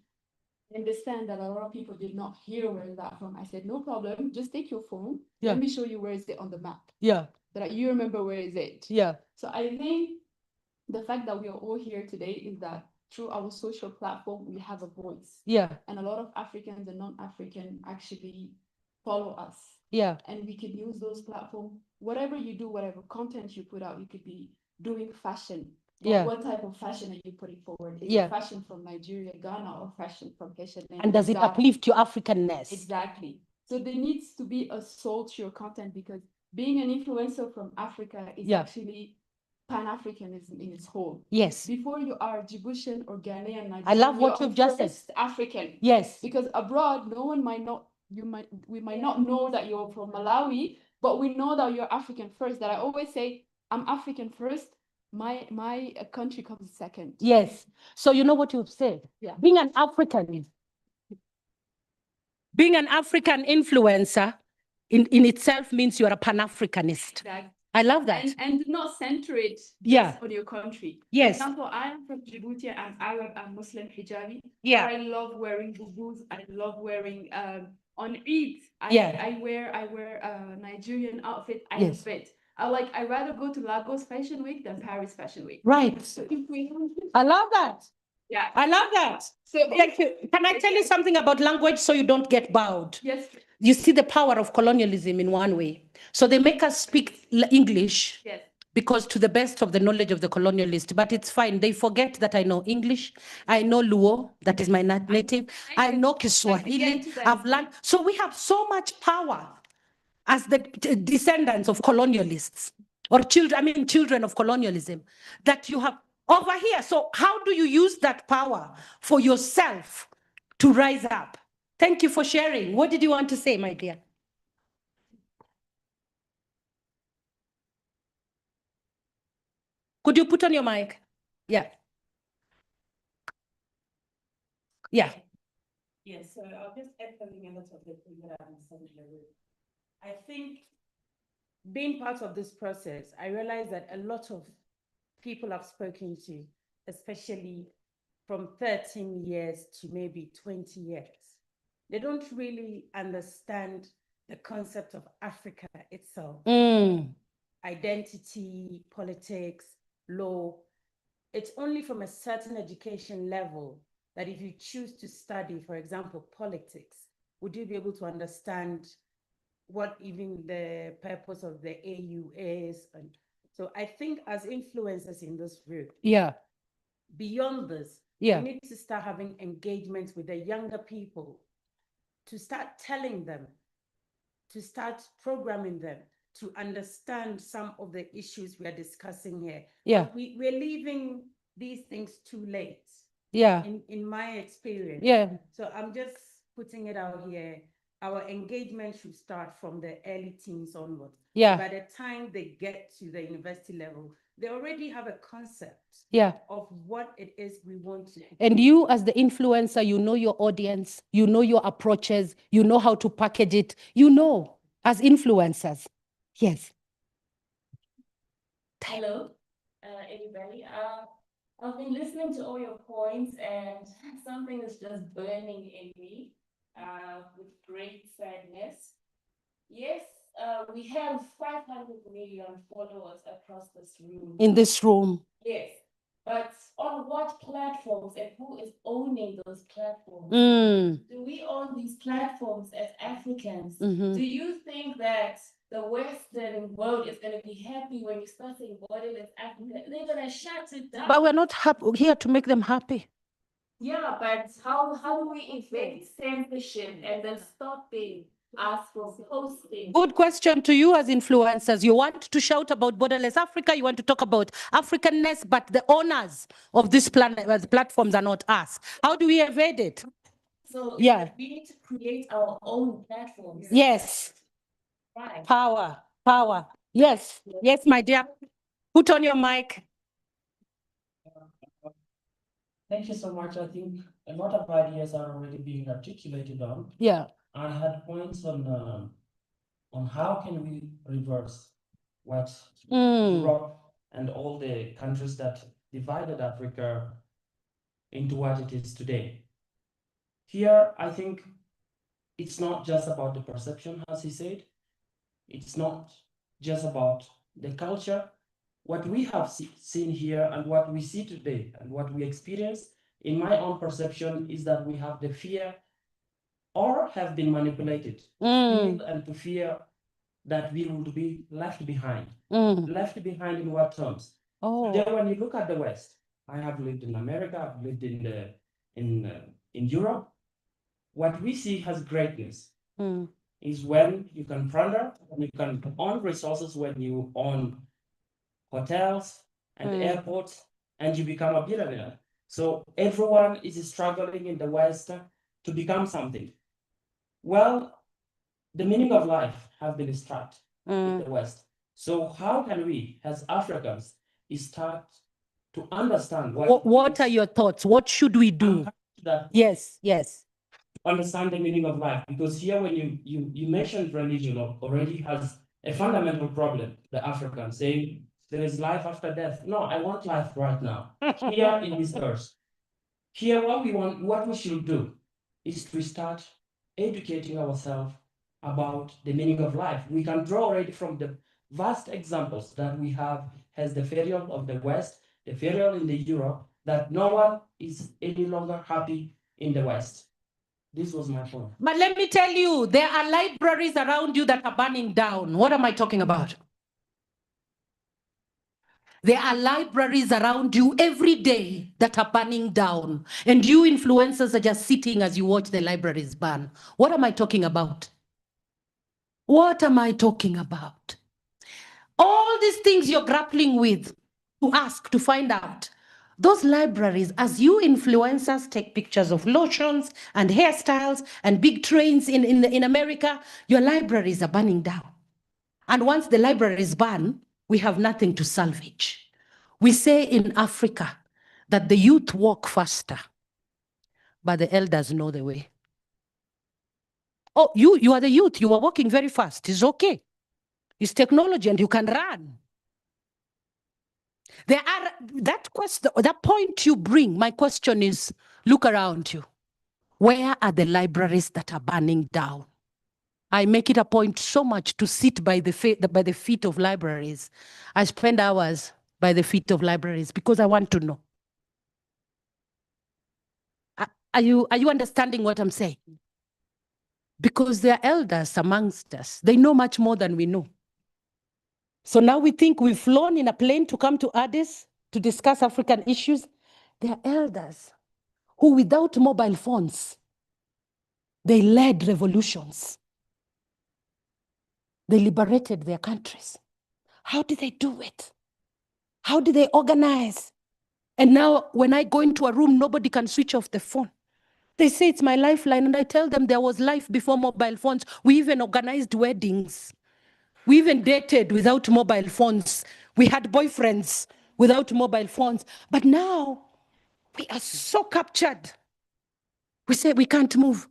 I understand that a lot of people did not hear where is that from. I said, no problem, just take your phone. Yeah. Let me show you where is it on the map. Yeah. That you remember where is it. Yeah. So I think the fact that we are all here today is that through our social platform, we have a voice. Yeah. And a lot of Africans and non-African actually follow us. Yeah. And we can use those platforms. Whatever you do, whatever content you put out, you could be doing fashion. But Yeah. what type of fashion are you putting forward? Is Yeah. it fashion from Nigeria, Ghana, or fashion from Haitian? And does it uplift your Africanness? Exactly. So there needs to be a soul to your content, because being an influencer from Africa is actually Pan-Africanism in its whole. Yes. Before you are Djiboutian or Ghanaian, Nigerian, I love what you've just said. African. Yes. Because abroad, no one might not, we might not know that you're from Malawi, but we know that you're African first. That I always say, I'm African first. My country comes second. Yes. So you know what you've said? Yeah. Being an African influencer in itself means you're a Pan-Africanist. Exactly. I love that. And do not center it Yeah. on your country. Yes. For example, I am from Djibouti. I'm Arab, I'm Muslim, hijabi. Yeah. I love wearing bubus. I love wearing on Eid. I wear a Nigerian outfit. I Yes. fit. I rather go to Lagos Fashion Week than Paris Fashion Week. Right. So if we I love that. yeah. I love that. So Can I tell you something about language so you don't get bowed? yes. You see the power of colonialism in one way. So they make us speak English. Yes. Because to the best of the knowledge of the colonialist, but it's fine. They forget that I know English. I know Luo, that is my native. I know Kiswahili. I've learned. So we have so much power as the descendants of colonialists or children of colonialism that you have over here. So how do you use that power for yourself to rise up? Thank you for sharing. What did you want to say, my dear? Could you put on your mic? Yeah. Yeah. Yes, so I'll just echoing a lot of the things that I've been saying. I think being part of this process, I realize that a lot of people I've spoken to, especially from 13 years to maybe 20 years, they don't really understand the concept of Africa itself. Identity, politics, law. It's only from a certain education level that if you choose to study, for example, politics, would you be able to understand what even the purpose of the AU is? And so I think as influencers in this group, beyond this, we need to start having engagements with the younger people, to start telling them, to start programming them, to understand some of the issues we are discussing here. Yeah. We're leaving these things too late. Yeah. In my experience. Yeah. So I'm just putting it out here. Our engagement should start from the early teens onwards. Yeah. By the time they get to the university level, they already have a concept of what it is we want to. And you as the influencer, you know your audience, you know your approaches, you know how to package it, you know, as influencers. Yes. Hello, everybody. I've been listening to all your points, and something is just burning in me with great sadness. Yes, we have 500 million followers across this room. In this room. Yes, but on what platforms and who is owning those platforms? Do we own these platforms as Africans? Do you think that the Western world is going to be happy when you start saying borderless Africa? They're going to shut it down. But we're not here to make them happy. Yeah, but how do we evict censorship and then stopping us from posting? Good question to you as influencers. You want to shout about Borderless Africa, you want to talk about Africanness, but the owners of this platforms are not us. How do we evade it? So Yeah. we need to create our own platforms. Yes. Right. Power. Power. Yes. Yes, my dear. Put on your mic. Thank you so much. I think a lot of ideas are already being articulated on. Yeah. I had points on how can we reverse what Europe and all the countries that divided Africa into what it is today. Here, I think it's not just about the perception, as he said. It's not just about the culture. What we have seen here and what we see today and what we experience, in my own perception, is that we have the fear or have been manipulated to feel and to fear that we would be left behind. Left behind in what terms? Then when you look at the West, I have lived in America, I've lived in Europe. What we see as greatness is when you can plunder, when you can own resources, when you own hotels and airports, and you become a billionaire. So everyone is struggling in the West to become something. Well, the meaning of life has been struck in the West. So how can we, as Africans, start to understand What are your thoughts? What should we do? Yes. Understand the meaning of life? Because here, when you mentioned religion already has a fundamental problem, the African saying there is life after death. No, I want life right now, here in this earth. Here, what we should do is to start educating ourselves about the meaning of life. We can draw already from the vast examples that we have as the failure of the West, the failure in the Europe, that no one is any longer happy in the West. This was my point. But let me tell you, there are libraries around you that are burning down. What am I talking about? There are libraries around you every day that are burning down. And you influencers are just sitting as you watch the libraries burn. What am I talking about? What am I talking about? All these things you're grappling with, to ask, to find out. Those libraries, as you influencers take pictures of lotions and hairstyles and big trains in America, your libraries are burning down. And once the libraries burn, we have nothing to salvage. We say in Africa that the youth walk faster, but the elders know the way. Oh, you are the youth, you are walking very fast. It's okay. It's technology and you can run. That point you bring, my question is, look around you. Where are the libraries that are burning down? I make it a point so much to sit by the feet of libraries. I spend hours by the feet of libraries because I want to know. Are you understanding what I'm saying? Because there are elders amongst us. They know much more than we know. So now we think we've flown in a plane to come to Addis to discuss African issues. There are elders who, without mobile phones, they led revolutions. They liberated their countries. How did they do it? How did they organize? And now when I go into a room, nobody can switch off the phone. They say it's my lifeline, and I tell them there was life before mobile phones. We even organized weddings. We even dated without mobile phones. We had boyfriends without mobile phones. But now we are so captured. We say we can't move.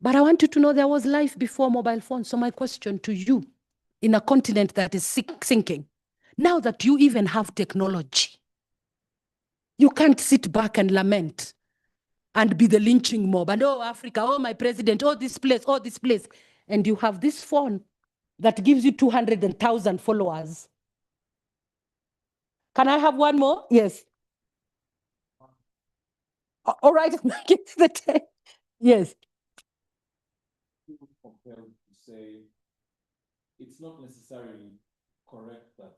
But I want you to know there was life before mobile phones. So my question to you, in a continent that is sinking, now that you even have technology, you can't sit back and lament and be the lynching mob and, oh, Africa, oh, my president, oh, this place, oh, this place. And you have this phone that gives you 200,000 followers. Can I have one more? Yes. All right. Yes. Compelled to say it's not necessarily correct that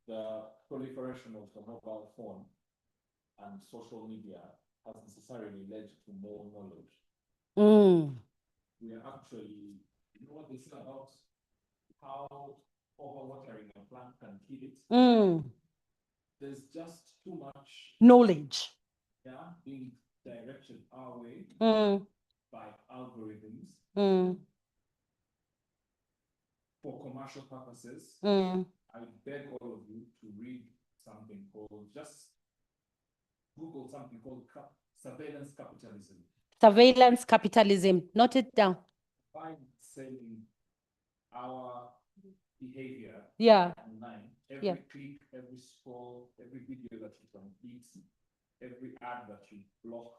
the proliferation of the mobile phone and social media has necessarily led to more knowledge. We are actually, you know what they say about how overwatering a plant can kill it? There's just too much knowledge being directed our way by algorithms for commercial purposes, I beg all of you to read something called, just Google something called surveillance capitalism. Surveillance capitalism. Note it down. By selling our behavior online, every click, every scroll, every video that you complete, every ad that you block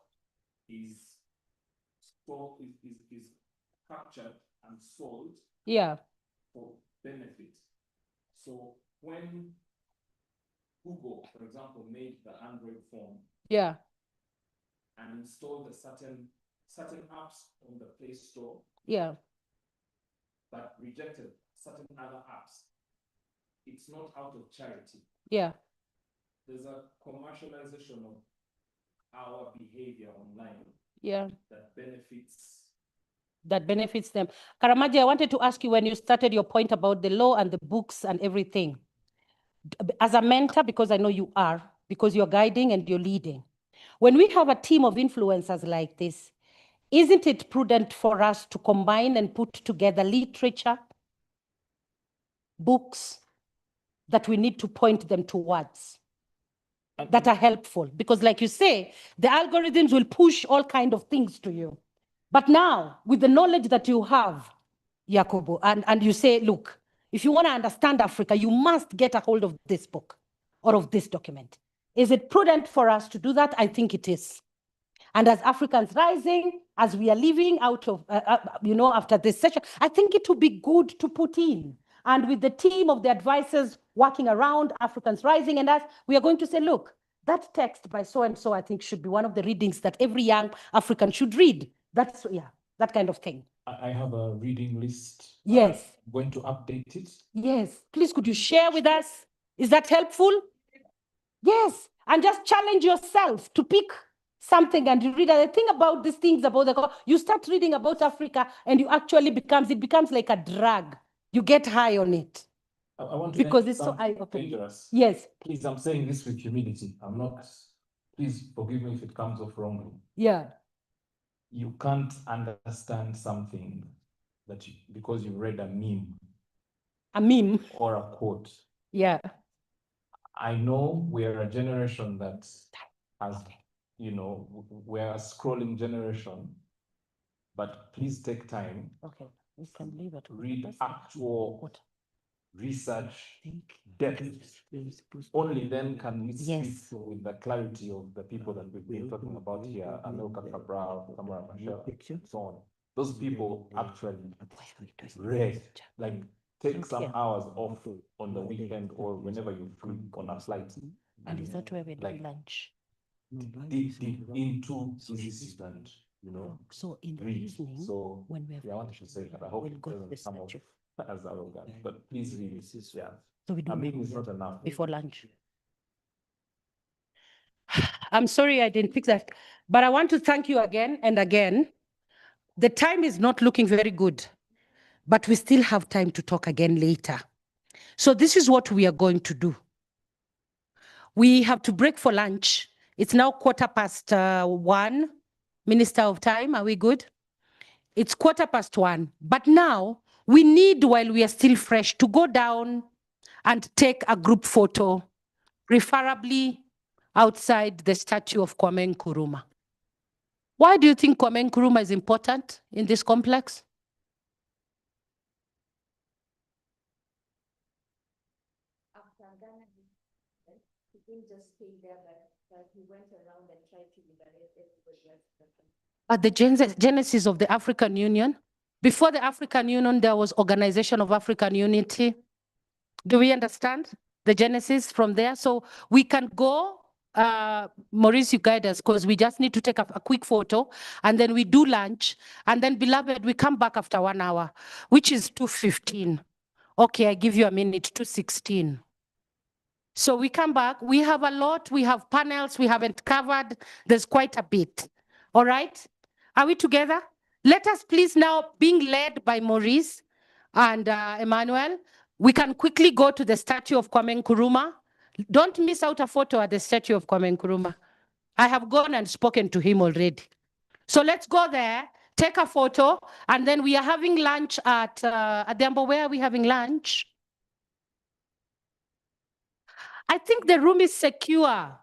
is captured and sold for benefit. So when Google, for example, made the Android phone and installed a certain apps on the Play Store, but rejected certain other apps, it's not out of charity. There's a commercialization of our behavior online that benefits them. Karamaji, I wanted to ask you, when you started your point about the law and the books and everything, as a mentor, because I know you are, because you're guiding and you're leading, when we have a team of influencers like this, isn't it prudent for us to combine and put together literature, books that we need to point them towards that are helpful? Because like you say, the algorithms will push all kinds of things to you. But now, with the knowledge that you have, Yakobo, and you say, look, if you want to understand Africa, you must get a hold of this book or of this document. Is it prudent for us to do that? I think it is. And as Africans Rising, as we are living out of, after this session, I think it would be good to put in. And with the team of the advisors working around Africans Rising and us, we are going to say, look, that text by so-and-so, I think, should be one of the readings that every young African should read. That's, that kind of thing. I have a reading list. Yes. I'm going to update it. Yes. Please, could you share with us? Is that helpful? Yes. And just challenge yourself to pick something and you read. And the thing about these things about you start reading about Africa and you actually it becomes like a drug. You get high on it. I want to because it's so eye-opening. Dangerous. Yes. Please, I'm saying this with humility. I'm not, please forgive me if it comes off wrongly. Yeah. You can't understand something because you read a meme. A meme. Or a quote. Yeah. I know we are a generation that has, we're a scrolling generation, but please take time. Okay, we can leave it. Read actual research depth. Only then can we speak with the clarity of the people that we've been talking about here, Amilcar Cabral, Tamara Machel, and so on. Those people actually read, like take some hours off on the weekend or whenever you're free on a flight. And is that where we do lunch? Deep into this and so in the read. evening, So when we have I wanted to say that I hope it doesn't come off as arrogant, but please read it. Yeah. So we do. I mean, it's not enough. Before lunch. I'm sorry I didn't fix that, but I want to thank you again and again. The time is not looking very good, but we still have time to talk again later. So this is what we are going to do. We have to break for lunch. It's now 1:15. Minister of Time, are we good? It's 1:15. But now we need, while we are still fresh, to go down and take a group photo, preferably outside the statue of Kwame Nkrumah. Why do you think Kwame Nkrumah is important in this complex? After Ghana, he didn't just stay there, but he went around and tried to liberate everybody else. At the genesis of the African Union, before the African Union, there was Organization of African Unity. Do we understand the genesis from there? So we can go, Maurice, you guide us, because we just need to take a quick photo, and then we do lunch, and then, beloved, we come back after 1 hour, which is 2:15. Okay, I give you a minute, 2:16. So we come back, we have a lot, we have panels we haven't covered, there's quite a bit. All right? Are we together? Let us please now, being led by Maurice and Emmanuel, we can quickly go to the statue of Kwame Nkrumah. Don't miss out a photo at the statue of Kwame Nkrumah. I have gone and spoken to him already. So let's go there, take a photo, and then we are having lunch at Adembo. Where are we having lunch? I think the room is secure.